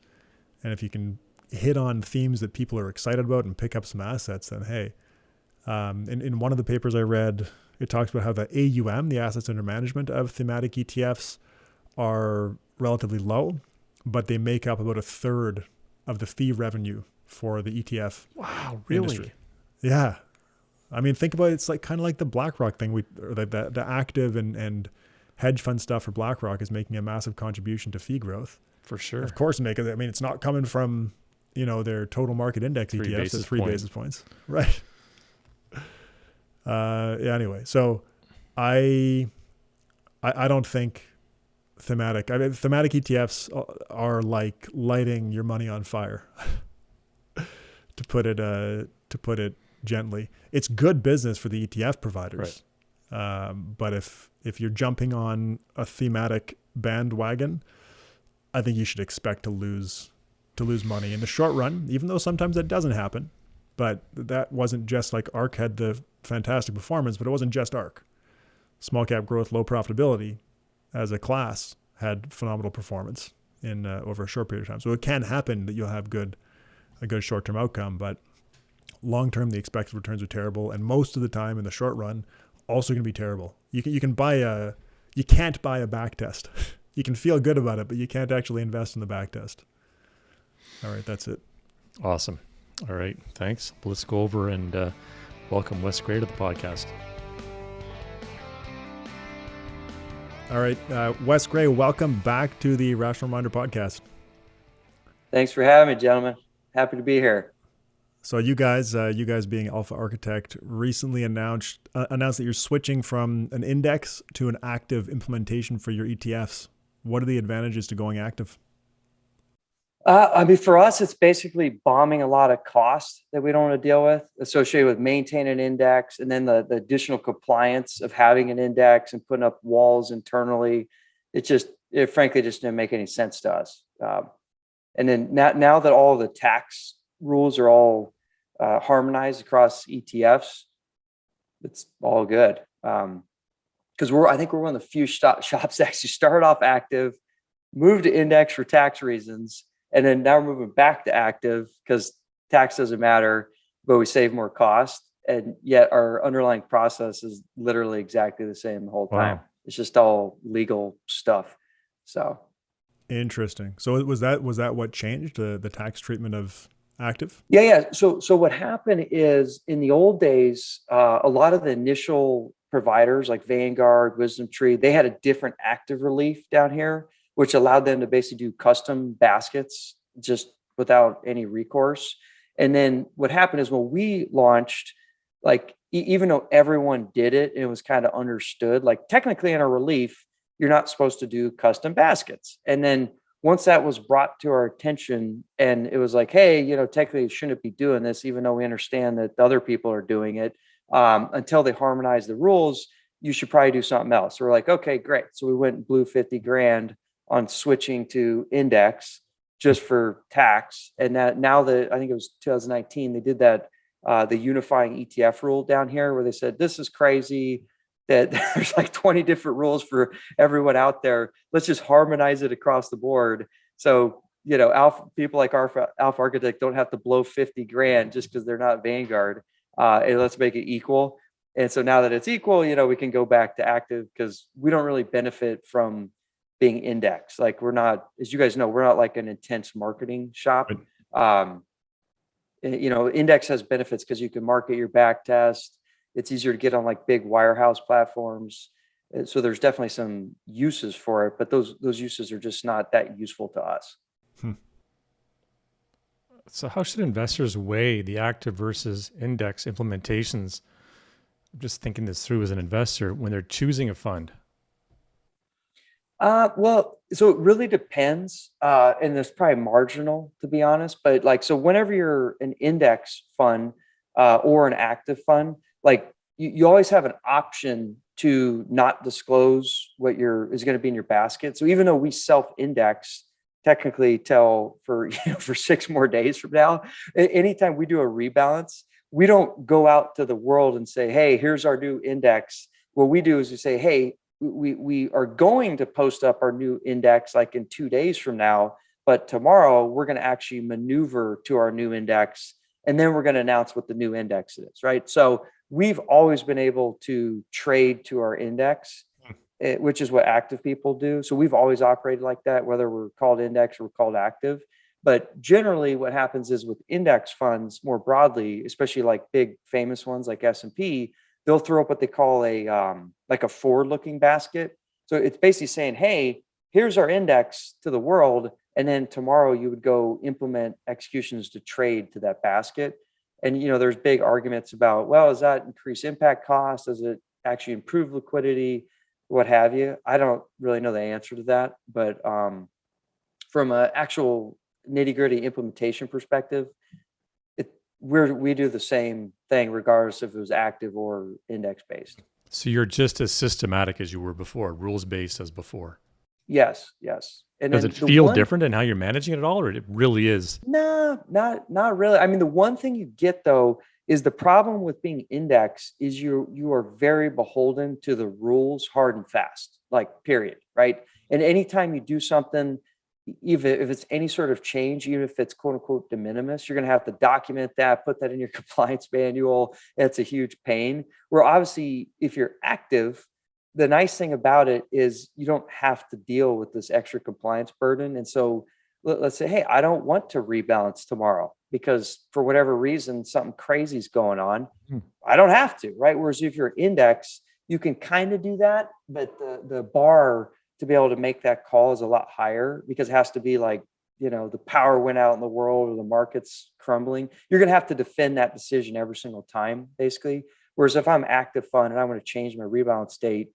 And if you can hit on themes that people are excited about and pick up some assets, then hey. In one of the papers I read, it talks about how the AUM, the assets under management of thematic ETFs, are relatively low, but they make up about a third of the fee revenue for the ETF industry. Yeah. Think about it. It's like kind of like the BlackRock thing. The active and hedge fund stuff for BlackRock is making a massive contribution to fee growth. For sure. Of course, it's not coming from, their total market index ETFs at 3 basis points. Right. Anyway, so I don't think thematic ETFs are like lighting your money on fire, to put it gently. It's good business for the ETF providers. Right. But if you're jumping on a thematic bandwagon, I think you should expect to lose money in the short run, even though sometimes that doesn't happen. But that wasn't just like ARK had the fantastic performance, but it wasn't just ARK. Small cap growth, low profitability as a class had phenomenal performance in over a short period of time. So it can happen that you'll have a good short-term outcome, but long-term, the expected returns are terrible. And most of the time in the short run, also going to be terrible. You can't buy a backtest. You can feel good about it, but you can't actually invest in the backtest. All right, that's it. Awesome. All right, thanks. Let's go over and welcome Wes Gray to the podcast. All right, Wes Gray, welcome back to the Rational Reminder podcast. Thanks for having me, gentlemen. Happy to be here. So you guys being Alpha Architect, recently announced that you're switching from an index to an active implementation for your ETFs. What are the advantages to going active? For us, it's basically bombing a lot of costs that we don't want to deal with associated with maintaining an index, and then the additional compliance of having an index and putting up walls internally. It frankly just didn't make any sense to us. And then now that all the tax rules are all harmonized across ETFs, it's all good. Because I think we're one of the few shops that actually started off active, moved to index for tax reasons, and then now we're moving back to active because tax doesn't matter, but we save more cost. And yet our underlying process is literally exactly the same the whole time. Wow. It's just all legal stuff. So interesting. So was that what changed the tax treatment of active? Yeah. So what happened is in the old days, a lot of the initial providers like Vanguard, Wisdom Tree, they had a different active relief down here, which allowed them to basically do custom baskets just without any recourse. And then what happened is when we launched, like even though everyone did it, and it was kind of understood, like technically in a relief, you're not supposed to do custom baskets. And then once that was brought to our attention and it was like, hey, technically you shouldn't be doing this, even though we understand that other people are doing it, until they harmonize the rules, you should probably do something else. So we're like, okay, great. So we went and blew 50 grand on switching to index just for tax. And that now that I think it was 2019, they did that, the unifying ETF rule down here where they said, this is crazy. that there's like 20 different rules for everyone out there. Let's just harmonize it across the board. So, people like Alpha Architect don't have to blow 50 grand just because they're not Vanguard. And let's make it equal. And so now that it's equal, we can go back to active because we don't really benefit from being indexed. Like we're not, as you guys know, we're not like an intense marketing shop. Index has benefits because you can market your back test. It's easier to get on like big wirehouse platforms. So there's definitely some uses for it, but those uses are just not that useful to us. So how should investors weigh the active versus index implementations? I'm just thinking this through as an investor when they're choosing a fund. So it really depends, and it's probably marginal to be honest, but so whenever you're an index fund, or an active fund, you always have an option to not disclose what is going to be in your basket. So even though we self-index technically till for 6 more days from now, anytime we do a rebalance, we don't go out to the world and say, hey, here's our new index. What we do is we say, hey, we are going to post up our new index like in 2 days from now, but tomorrow we're going to actually maneuver to our new index, and then we're going to announce what the new index is, right? So we've always been able to trade to our index, which is what active people do. So we've always operated like that, whether we're called index or we're called active. But generally what happens is with index funds more broadly, especially like big famous ones like S&P, they'll throw up what they call a forward-looking basket. So it's basically saying, hey, here's our index to the world. And then tomorrow you would go implement executions to trade to that basket. And, there's big arguments about, well, does that increase impact cost? Does it actually improve liquidity? What have you? I don't really know the answer to that. But from an actual nitty-gritty implementation perspective, we do the same thing regardless if it was active or index based. So you're just as systematic as you were before, rules based as before. Yes. And does it feel different in how you're managing it at all, or it really is? No, not really. I mean, the one thing you get though is the problem with being index is you are very beholden to the rules, hard and fast, like period, right? And anytime you do something, even if it's any sort of change, even if it's quote unquote de minimis, you're going to have to document that, put that in your compliance manual. It's a huge pain. Where obviously, if you're active, the nice thing about it is you don't have to deal with this extra compliance burden. And so let's say, hey, I don't want to rebalance tomorrow because for whatever reason, something crazy is going on. I don't have to, right? Whereas if you're index, you can kind of do that, but the bar to be able to make that call is a lot higher because it has to be like, the power went out in the world or the market's crumbling. You're going to have to defend that decision every single time, basically. Whereas if I'm active fund and I want to change my rebalance date,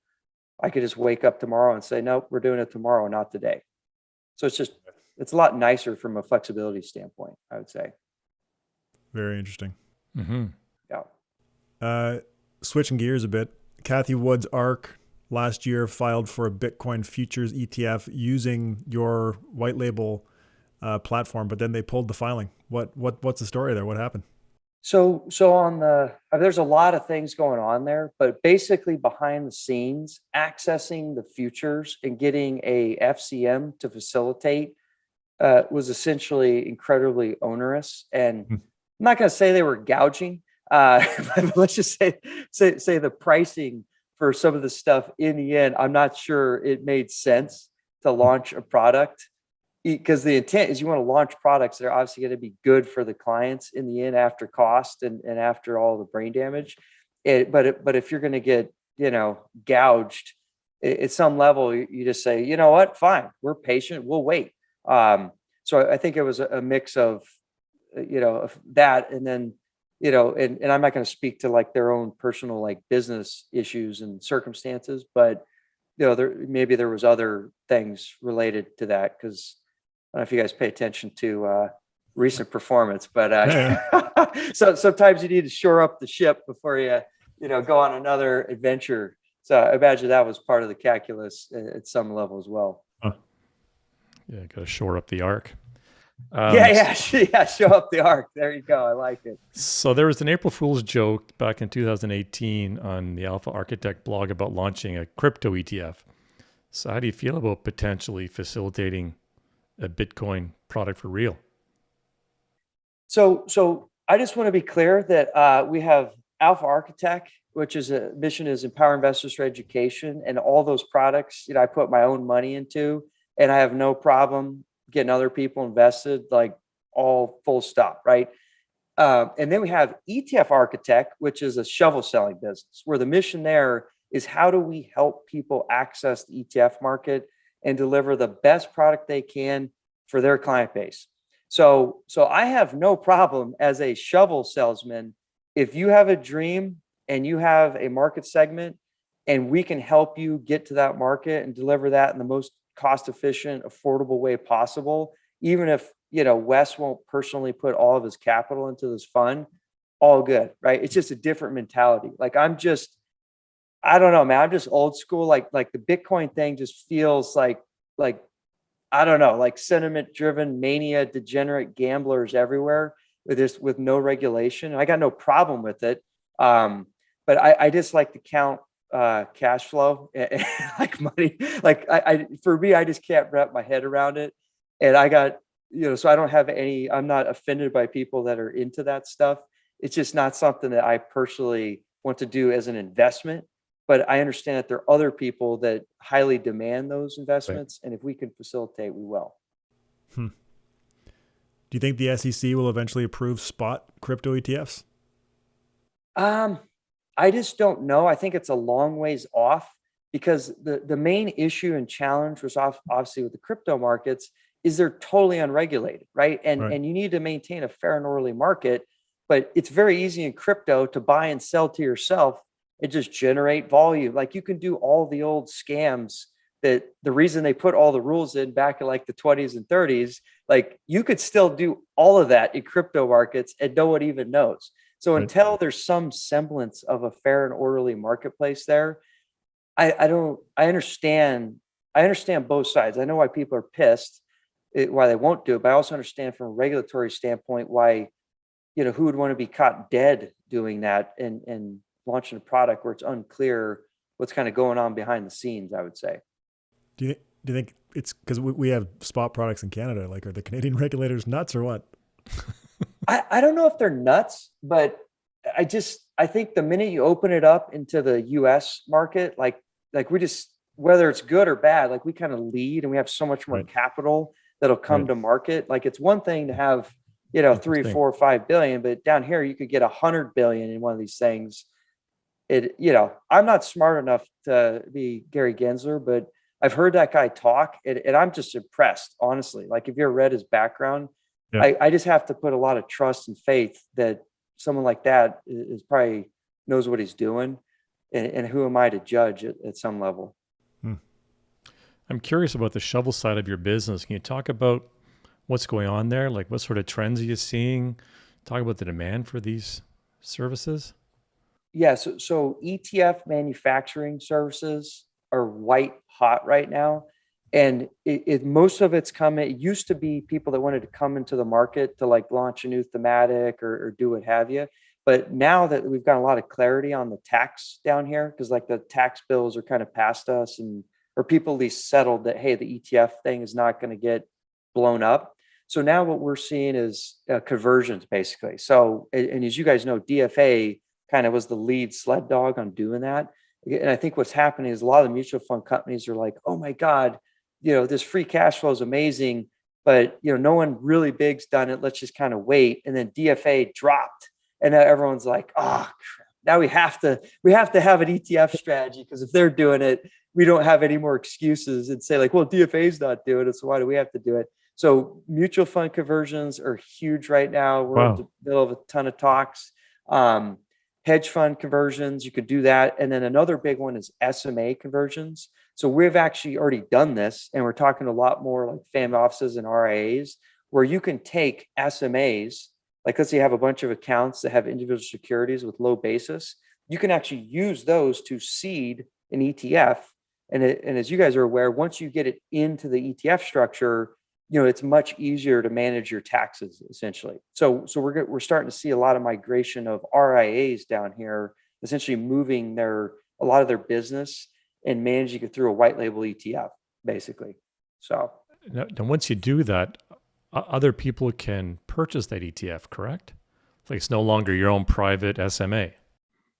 I could just wake up tomorrow and say, nope, we're doing it tomorrow, not today. So it's a lot nicer from a flexibility standpoint, I would say. Very interesting. Mm-hmm. Yeah. Switching gears a bit, Kathy Wood's ARK last year filed for a Bitcoin futures ETF using your white label platform, but then they pulled the filing. What's the story there? What happened? So on there's a lot of things going on there, but basically behind the scenes, accessing the futures and getting a FCM to facilitate was essentially incredibly onerous. And I'm not going to say they were gouging, but let's just say the pricing for some of the stuff in the end, I'm not sure it made sense to launch a product. Because the intent is you want to launch products that are obviously going to be good for the clients in the end after cost and after all the brain damage. But if you're going to get, gouged at some level, you just say, you know what, fine, we're patient, we'll wait. So I think it was a mix of, of that. And then, and I'm not going to speak to like their own personal, like business issues and circumstances, but maybe there was other things related to that. Cause I don't know if you guys pay attention to recent performance, but so sometimes you need to shore up the ship before you go on another adventure. So I imagine that was part of the calculus at some level as well. Huh. Yeah, got to shore up the ARK. Um, Yeah, yeah. Show up the arc. There you go. I like it. so there was an April Fool's joke back in 2018 on the Alpha Architect blog about launching a crypto ETF. So how do you feel about potentially facilitating a Bitcoin product for real? So I just want to be clear that we have Alpha Architect, which is a mission is empower investors for education, and all those products, I put my own money into, and I have no problem getting other people invested, like all full stop, right? And then we have ETF Architect, which is a shovel selling business, where the mission there is how do we help people access the ETF market and deliver the best product they can for their client base. So I have no problem as a shovel salesman. If you have a dream and you have a market segment and we can help you get to that market and deliver that in the most cost efficient, affordable way possible, even if, Wes won't personally put all of his capital into this fund, all good, right? It's just a different mentality. Like I don't know, man. I'm just old school. Like the Bitcoin thing just feels like I don't know, like sentiment driven mania, degenerate gamblers everywhere with no regulation. I got no problem with it. But I just like to count cash flow and like money. Like for me, I just can't wrap my head around it. And I got, so I don't have I'm not offended by people that are into that stuff. It's just not something that I personally want to do as an investment. But I understand that there are other people that highly demand those investments. Right. And if we can facilitate, we will. Do you think the SEC will eventually approve spot crypto ETFs? I just don't know. I think it's a long ways off because the main issue and challenge was obviously with the crypto markets is they're totally unregulated, right? And you need to maintain a fair and orderly market, but it's very easy in crypto to buy and sell to yourself and just generate volume. Like you can do all the old scams that the reason they put all the rules in back in like the 20s and 30s, like you could still do all of that in crypto markets and no one even knows. So until there's some semblance of a fair and orderly marketplace there, I understand both sides. I know why people are pissed, why they won't do it, but I also understand from a regulatory standpoint why, who would want to be caught dead doing that and launching a product where it's unclear what's kind of going on behind the scenes, I would say. Do you think it's because we have spot products in Canada? Like, are the Canadian regulators nuts or what? I don't know if they're nuts, but I think the minute you open it up into the US market, like we just, whether it's good or bad, like we kind of lead and we have so much more capital that'll come to market. Like it's one thing to have, 3, 4, 5 billion, but down here you could get 100 billion in one of these things. I'm not smart enough to be Gary Gensler, but I've heard that guy talk and I'm just impressed, honestly. Like if you ever read his background, I just have to put a lot of trust and faith that someone like that is probably knows what he's doing. And who am I to judge at some level? I'm curious about the shovel side of your business. Can you talk about what's going on there? Like what sort of trends are you seeing? Talk about the demand for these services. Yeah. So ETF manufacturing services are white hot right now. And most of it's coming. It used to be people that wanted to come into the market to like launch a new thematic or do what have you. But now that we've got a lot of clarity on the tax down here, because like the tax bills are kind of past us or people at least settled that, hey, the ETF thing is not going to get blown up. So now what we're seeing is conversions basically. So, and as you guys know, DFA kind of was the lead sled dog on doing that. And I think what's happening is a lot of the mutual fund companies are like, oh my God, this free cash flow is amazing, but no one really big's done it. Let's just kind of wait. And then DFA dropped, and now everyone's like, oh, crap. Now we have to have an ETF strategy because if they're doing it, we don't have any more excuses and say like, well, DFA's not doing it, so why do we have to do it? So mutual fund conversions are huge right now. We're in the middle of a ton of talks. Hedge fund conversions, you could do that. And then another big one is SMA conversions. So we've actually already done this, and we're talking a lot more like family offices and RIAs, where you can take SMAs, like let's say you have a bunch of accounts that have individual securities with low basis. You can actually use those to seed an ETF. And as you guys are aware, once you get it into the ETF structure, it's much easier to manage your taxes essentially. So we're starting to see a lot of migration of RIAs down here, essentially moving a lot of their business and managing it through a white label ETF, basically. So now once you do that, other people can purchase that ETF, correct? Like it's no longer your own private SMA.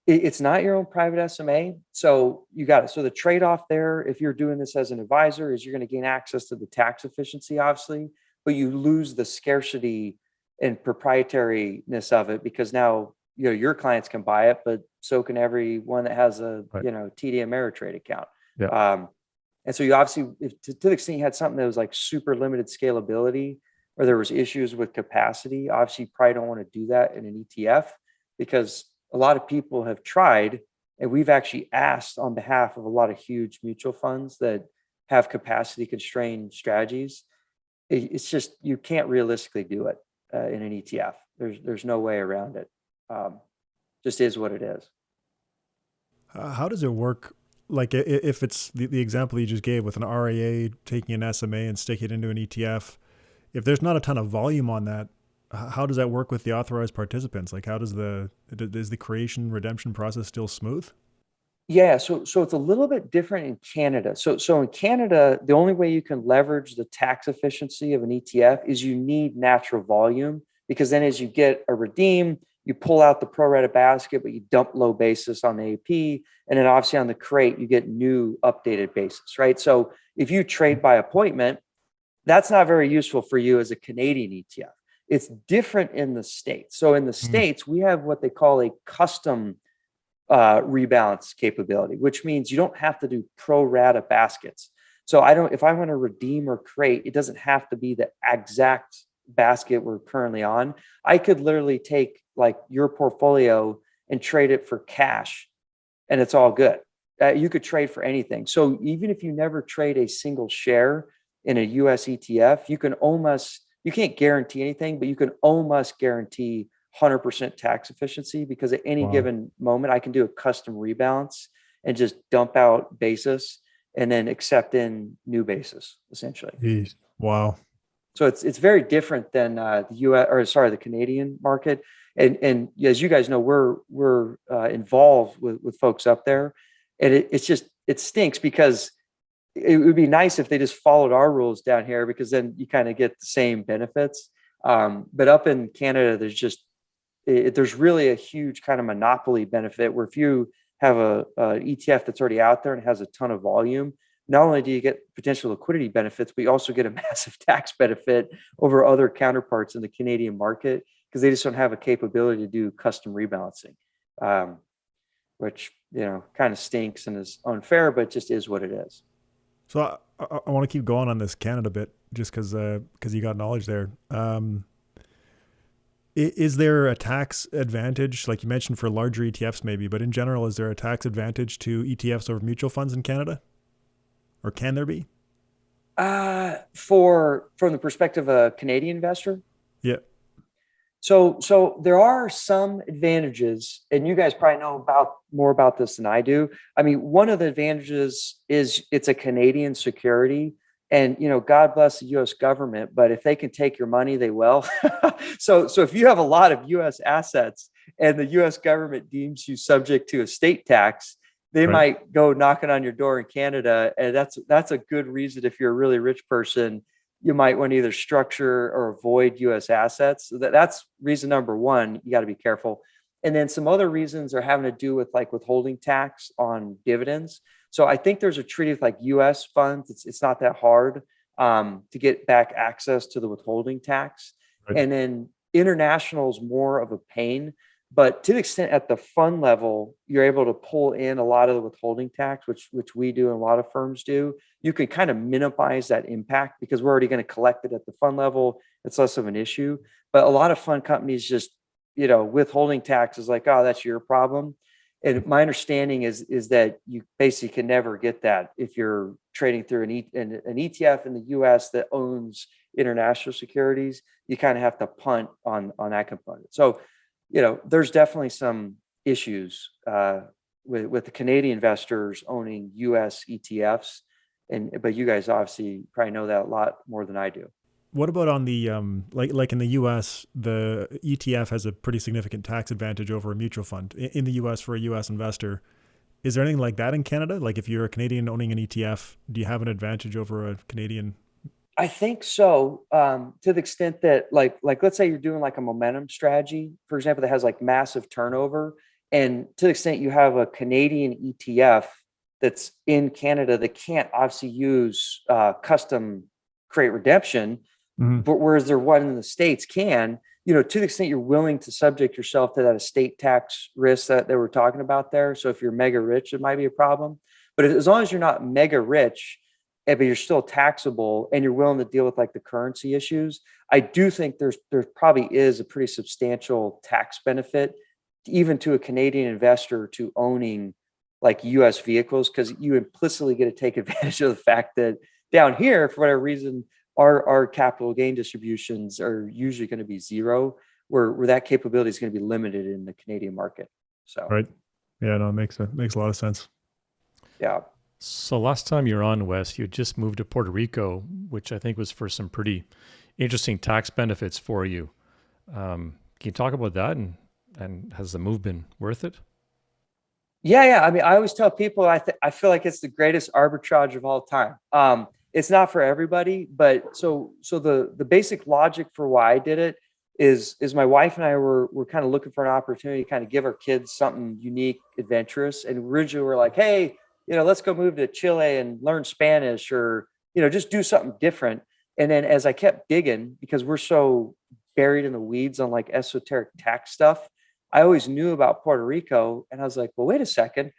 It's not your own private SMA. So you got it. So the trade-off there, if you're doing this as an advisor, is you're going to gain access to the tax efficiency, obviously, but you lose the scarcity and proprietariness of it because now, your clients can buy it, but so can everyone that has a, Right. TD Ameritrade account. Yeah. And so you obviously, if to the extent you had something that was like super limited scalability, or there was issues with capacity, obviously you probably don't want to do that in an ETF because a lot of people have tried, and we've actually asked on behalf of a lot of huge mutual funds that have capacity constrained strategies. It's just, you can't realistically do it in an ETF. There's no way around it. Just is what it is. How does it work? Like if it's the example you just gave with an RIA taking an SMA and sticking it into an ETF, if there's not a ton of volume on that, how does that work with the authorized participants? Like, is the creation redemption process still smooth? Yeah, so it's a little bit different in Canada. So in Canada, the only way you can leverage the tax efficiency of an ETF is you need natural volume, because then as you get a redeem, you pull out the pro rata basket, but you dump low basis on the AP, and then obviously on the crate you get new updated basis, right? So if you trade by appointment, that's not very useful for you as a Canadian ETF. It's different in the States. So in the States, we have what they call a custom rebalance capability, which means you don't have to do pro rata baskets. So if I want to redeem or crate, it doesn't have to be the exact basket we're currently on. I could literally take like your portfolio and trade it for cash, and it's all good. You could trade for anything. So even if you never trade a single share in a US ETF, you can't guarantee anything, but you can almost guarantee 100% tax efficiency, because at any given moment, I can do a custom rebalance and just dump out basis and then accept in new basis, essentially. Jeez. Wow. So it's very different than the Canadian market. And as you guys know, we're involved with folks up there, and it stinks because it would be nice if they just followed our rules down here, because then you kind of get the same benefits. But up in Canada, there's really a huge kind of monopoly benefit, where if you have an ETF that's already out there and has a ton of volume, not only do you get potential liquidity benefits, but you also get a massive tax benefit over other counterparts in the Canadian market, because they just don't have a capability to do custom rebalancing, which kind of stinks and is unfair, but just is what it is. So I want to keep going on this Canada bit, just because you got knowledge there. Is there a tax advantage, like you mentioned, for larger ETFs maybe, but in general, is there a tax advantage to ETFs over mutual funds in Canada? Or can there be? From the perspective of a Canadian investor? Yeah. So there are some advantages, and you guys probably know more about this than I do. I mean, one of the advantages is it's a Canadian security, and God bless the U.S. government, but if they can take your money, they will. So if you have a lot of U.S. assets and the U.S. government deems you subject to a state tax, they might go knocking on your door in Canada, and that's a good reason. If you're a really rich person, you might want to either structure or avoid U.S. assets. So that's reason number one. You got to be careful. And then some other reasons are having to do with like withholding tax on dividends. So I think there's a treaty with like U.S. funds. It's not that hard to get back access to the withholding tax. Right. And then international is more of a pain. But to the extent at the fund level, you're able to pull in a lot of the withholding tax, which we do and a lot of firms do. You can kind of minimize that impact because we're already going to collect it at the fund level. It's less of an issue. But a lot of fund companies just, withholding tax is like, oh, that's your problem. And my understanding is that you basically can never get that if you're trading through an ETF in the US that owns international securities. You kind of have to punt on that component. So there's definitely some issues with the Canadian investors owning US ETFs, but you guys obviously probably know that a lot more than I do. What about on the like in the U.S., the ETF has a pretty significant tax advantage over a mutual fund in the U.S. for a U.S. investor. Is there anything like that in Canada? Like if you're a Canadian owning an ETF, do you have an advantage over a Canadian? I think so, to the extent that let's say you're doing like a momentum strategy, for example, that has like massive turnover, and to the extent you have a Canadian ETF that's in Canada that can't obviously use custom create redemption, Mhm. but whereas there one in the States can, to the extent you're willing to subject yourself to that estate tax risk that we're talking about there. So if you're mega rich, it might be a problem. But as long as you're not mega rich, but you're still taxable and you're willing to deal with like the currency issues, I do think there probably is a pretty substantial tax benefit even to a Canadian investor to owning like US vehicles, because you implicitly get to take advantage of the fact that down here, for whatever reason, our capital gain distributions are usually going to be zero, where that capability is going to be limited in the Canadian market. So, Right. Yeah, no, it makes a lot of sense. yeah. So last time you were on, Wes, you just moved to Puerto Rico, which I think was for some pretty interesting tax benefits for you. Can you talk about that, and has the move been worth it? Yeah. I mean, I always tell people I feel like it's the greatest arbitrage of all time. It's not for everybody, but so the basic logic for why I did it is my wife and I were kind of looking for an opportunity to kind of give our kids something unique, adventurous. And originally we're like, hey, let's go move to Chile and learn Spanish, or just do something different. And then as I kept digging, because we're so buried in the weeds on like esoteric tax stuff, I always knew about Puerto Rico, and I was like, well, wait a second.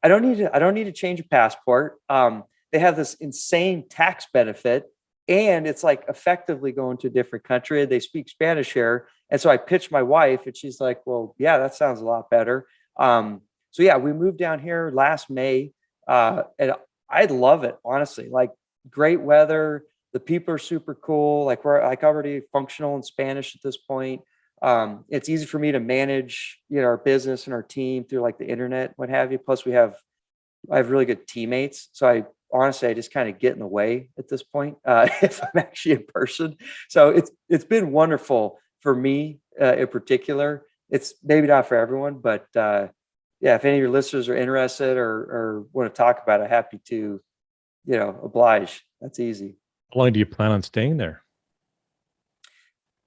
I don't need to change a passport. They have this insane tax benefit, and it's like effectively going to a different country. They speak Spanish here. And so I pitched my wife, and she's like, well, yeah, that sounds a lot better. So yeah, we moved down here last May. And I love it, honestly. Like, great weather. The people are super cool. Like, we're like already functional in Spanish at this point. It's easy for me to manage, our business and our team through like the internet, what have you. Plus I have really good teammates. So I just kind of get in the way at this point, if I'm actually in person. So it's been wonderful for me, in particular. It's maybe not for everyone, but, yeah, if any of your listeners are interested or want to talk about it, happy to, oblige. That's easy. How long do you plan on staying there?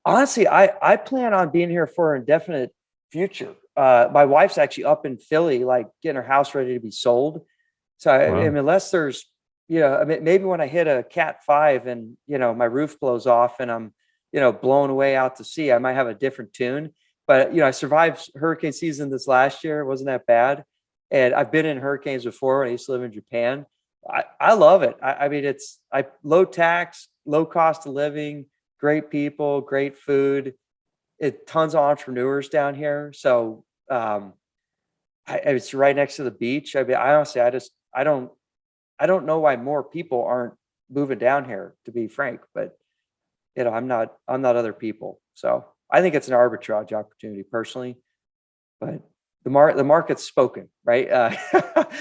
Honestly, I plan on being here for an indefinite future. My wife's actually up in Philly, like getting her house ready to be sold. So I Wow. mean, unless there's, I mean, maybe when I hit a Cat 5 and, my roof blows off and I'm, blown away out to sea, I might have a different tune. But, I survived hurricane season this last year. It wasn't that bad. And I've been in hurricanes before when I used to live in Japan. I love it. I mean, it's low tax, low cost of living, great people, great food, tons of entrepreneurs down here. So it's right next to the beach. I mean, I honestly, I don't know why more people aren't moving down here, to be frank, but I'm not other people. So I think it's an arbitrage opportunity personally, but the market's spoken, right?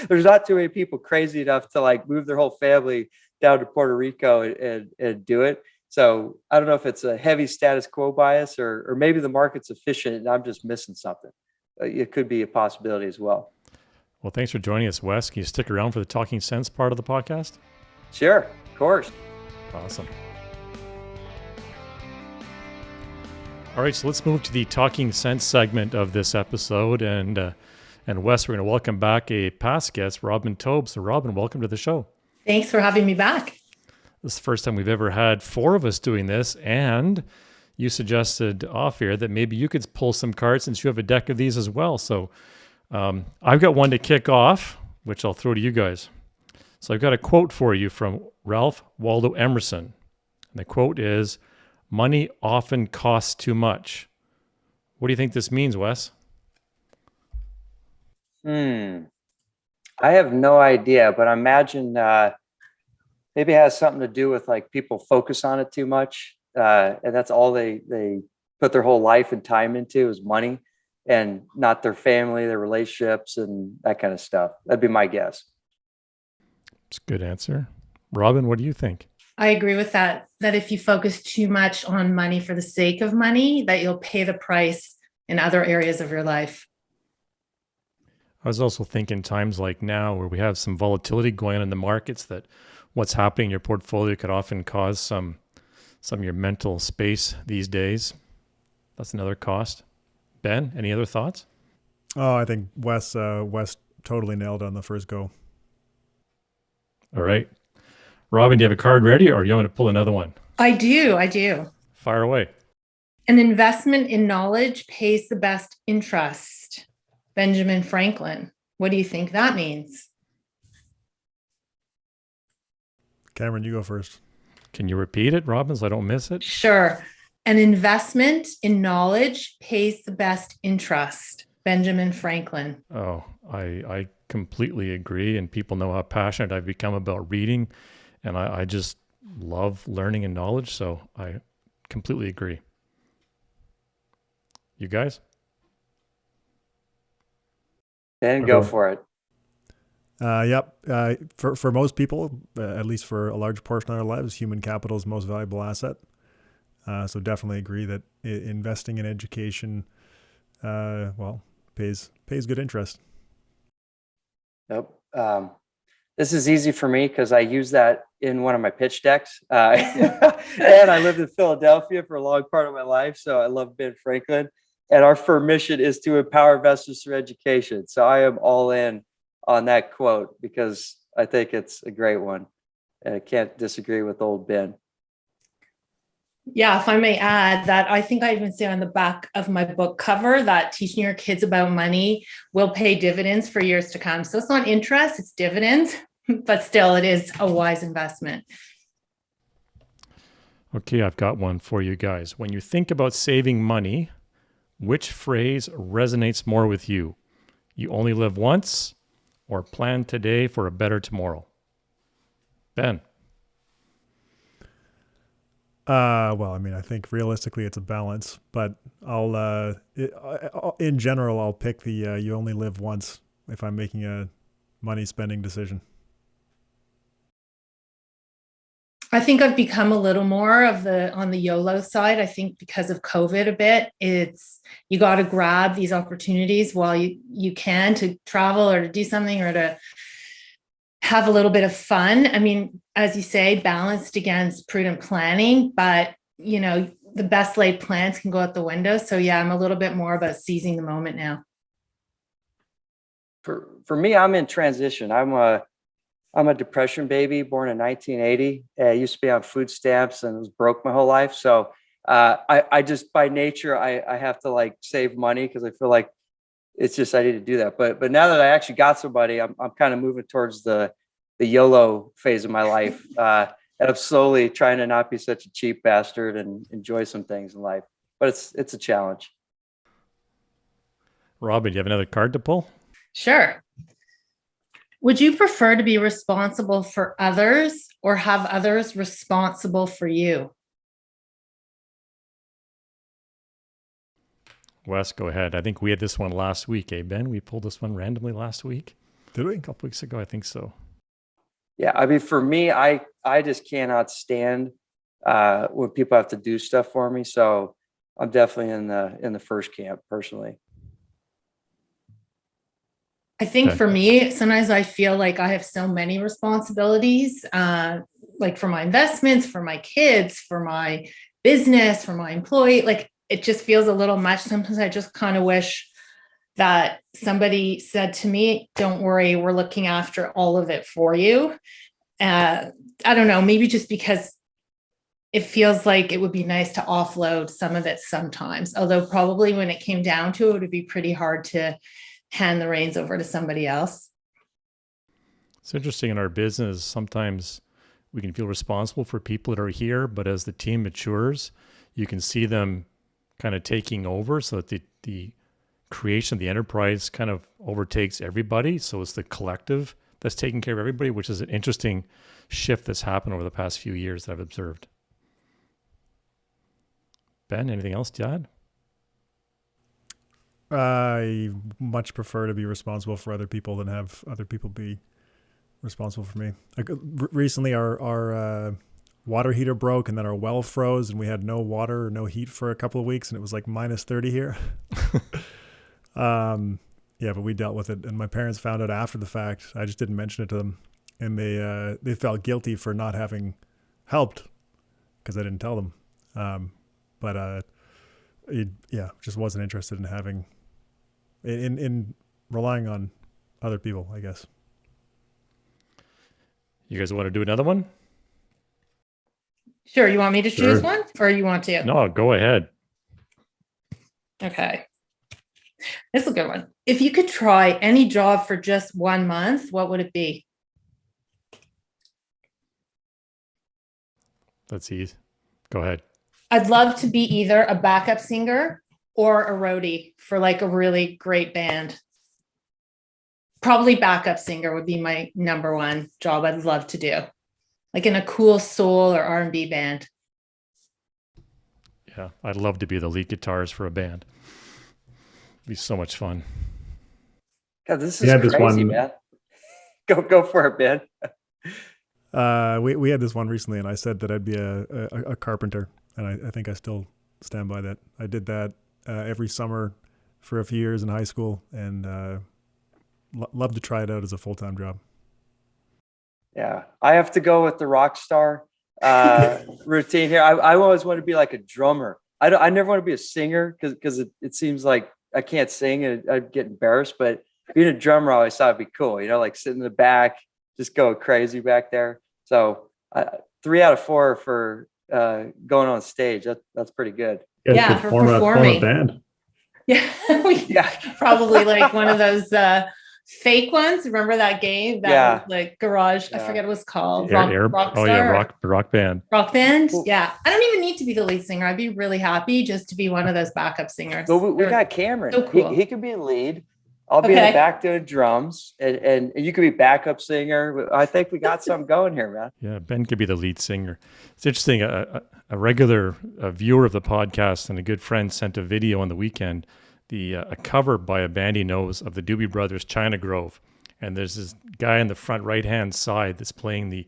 There's not too many people crazy enough to like move their whole family down to Puerto Rico and do it. So I don't know if it's a heavy status quo bias or maybe the market's efficient and I'm just missing something. It could be a possibility as well. Well, thanks for joining us, Wes. Can you stick around for the Talking Sense part of the podcast? Sure, of course. Awesome. All right, so let's move to the Talking Sense segment of this episode. And Wes, we're going to welcome back a past guest, Robin Taub. So Robin, welcome to the show. Thanks for having me back. This is the first time we've ever had four of us doing this. And you suggested off air that maybe you could pull some cards since you have a deck of these as well. So I've got one to kick off, which I'll throw to you guys. So I've got a quote for you from Ralph Waldo Emerson. And the quote is, "Money often costs too much." What do you think this means, Wes? I have no idea, but I imagine maybe it has something to do with like people focus on it too much. And that's all they put their whole life and time into is money and not their family, their relationships and that kind of stuff. That'd be my guess. It's a good answer. Robin, what do you think? I agree with that, that if you focus too much on money for the sake of money, that you'll pay the price in other areas of your life. I was also thinking times like now where we have some volatility going on in the markets, that what's happening in your portfolio could often cause some of your mental space these days. That's another cost. Ben, any other thoughts? Oh, I think Wes totally nailed it on the first go. All right. Robin, do you have a card ready, or do you want to pull another one? I do. Fire away. An investment in knowledge pays the best interest. Benjamin Franklin. What do you think that means? Cameron, you go first. Can you repeat it, Robin, so I don't miss it? Sure. An investment in knowledge pays the best interest. Benjamin Franklin. Oh, I completely agree. And people know how passionate I've become about reading. And I just love learning and knowledge. So I completely agree. You guys? Then go for it. Yep. For most people, at least for a large portion of their lives, human capital is the most valuable asset. So definitely agree that investing in education, pays good interest. Yep. This is easy for me because I use that in one of my pitch decks. And I lived in Philadelphia for a long part of my life. So I love Ben Franklin. And our firm mission is to empower investors through education. So I am all in on that quote because I think it's a great one. And I can't disagree with old Ben. Yeah, if I may add that, I think I even say on the back of my book cover that teaching your kids about money will pay dividends for years to come. So it's not interest, it's dividends, but still it is a wise investment. Okay, I've got one for you guys. When you think about saving money, which phrase resonates more with you? You only live once, or plan today for a better tomorrow? Ben. I think realistically it's a balance, but in general, I'll pick the you only live once if I'm making a money spending decision. I think I've become a little more on the YOLO side. I think because of COVID a bit, you got to grab these opportunities while you can to travel or to do something or to have a little bit of fun. I mean, as you say, balanced against prudent planning, but the best laid plans can go out the window. So yeah, I'm a little bit more about seizing the moment now. For me, I'm in transition. I'm a depression baby, born in 1980. I used to be on food stamps and was broke my whole life. So I just by nature I have to save money because I feel like it's just I need to do that. But now that I actually got somebody, I'm kind of moving towards the YOLO phase of my life. And I'm slowly trying to not be such a cheap bastard and enjoy some things in life. But it's a challenge. Robin, you have another card to pull? Sure. Would you prefer to be responsible for others or have others responsible for you? Wes, go ahead. I think we had this one last week, Ben? We pulled this one randomly last week. Did we? A couple weeks ago, I think so. Yeah, I mean, for me, I just cannot stand when people have to do stuff for me. So I'm definitely in the first camp personally. I think for me, sometimes I feel like I have so many responsibilities, like for my investments, for my kids, for my business, for my employee. Like it just feels a little much. Sometimes I just kind of wish that somebody said to me, don't worry, we're looking after all of it for you. I don't know, maybe just because it feels like it would be nice to offload some of it sometimes. Although probably when it came down to it, it would be pretty hard to hand the reins over to somebody else. It's interesting in our business, sometimes we can feel responsible for people that are here, but as the team matures, you can see them kind of taking over so that the creation of the enterprise kind of overtakes everybody. So it's the collective that's taking care of everybody, which is an interesting shift that's happened over the past few years that I've observed. Ben, anything else to add? I much prefer to be responsible for other people than have other people be responsible for me. Recently, our water heater broke, and then our well froze, and we had no water or no heat for a couple of weeks, and it was like minus 30 here. Yeah, but we dealt with it, and my parents found out after the fact. I just didn't mention it to them, and they felt guilty for not having helped because I didn't tell them. But just wasn't interested in having in relying on other people, I guess. You guys want to do another one? Sure. You want me to choose one, or you want to? No, go ahead. Okay. This is a good one. If you could try any job for just 1 month, what would it be? That's easy. Go ahead. I'd love to be either a backup singer or a roadie for like a really great band. Probably backup singer would be my number one job I'd love to do. Like in a cool soul or R&B band. Yeah, I'd love to be the lead guitarist for a band. It'd be so much fun. God, this is crazy, man. Go for it, man. We had this one recently, and I said that I'd be a carpenter, and I think I still stand by that. I did that every summer for a few years in high school, and love to try it out as a full-time job. Yeah, I have to go with the rock star routine here. I always want to be like a drummer. I never want to be a singer because it seems like I can't sing and I'd get embarrassed. But being a drummer, I always thought it'd be cool. You know, like sitting in the back, just go crazy back there. So 3 out of 4 for going on stage. That's pretty good. Yeah, for performing. A band. Yeah, probably like one of those fake ones. Remember that game? That was like garage. I forget what it was called. Rock band. Rock band. Yeah. I don't even need to be the lead singer. I'd be really happy just to be one of those backup singers. But we got Cameron. So cool. He could be a lead. I'll be in the back doing drums, and you could be backup singer. I think we got something going here, man. Yeah, Ben could be the lead singer. It's interesting. A regular viewer of the podcast and a good friend sent a video on the weekend, a cover by a band he knows of the Doobie Brothers, China Grove, and there's this guy on the front right-hand side that's playing the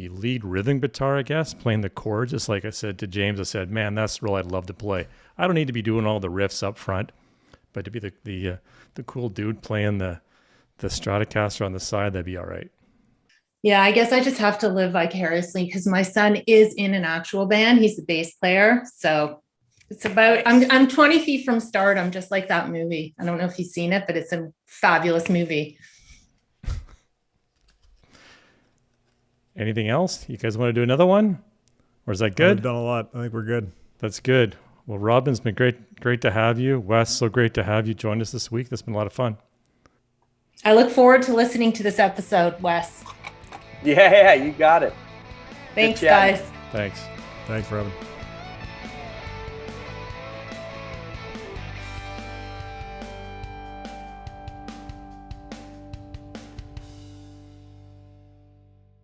lead rhythm guitar, I guess, playing the chords. Just like I said to James, I said, man, that's the role I'd love to play. I don't need to be doing all the riffs up front, but to be the cool dude playing the Stratocaster on the side, that'd be all right. Yeah, I guess I just have to live vicariously because my son is in an actual band. He's the bass player. So it's about, I'm 20 feet from stardom, just like that movie. I don't know if you've seen it, but it's a fabulous movie. Anything else? You guys want to do another one? Or is that good? We've done a lot. I think we're good. That's good. Well, Robin's been great to have you. Wes, so great to have you join us this week. That's been a lot of fun. I look forward to listening to this episode, Wes. Yeah, you got it. Thanks, guys. Thanks, Robin.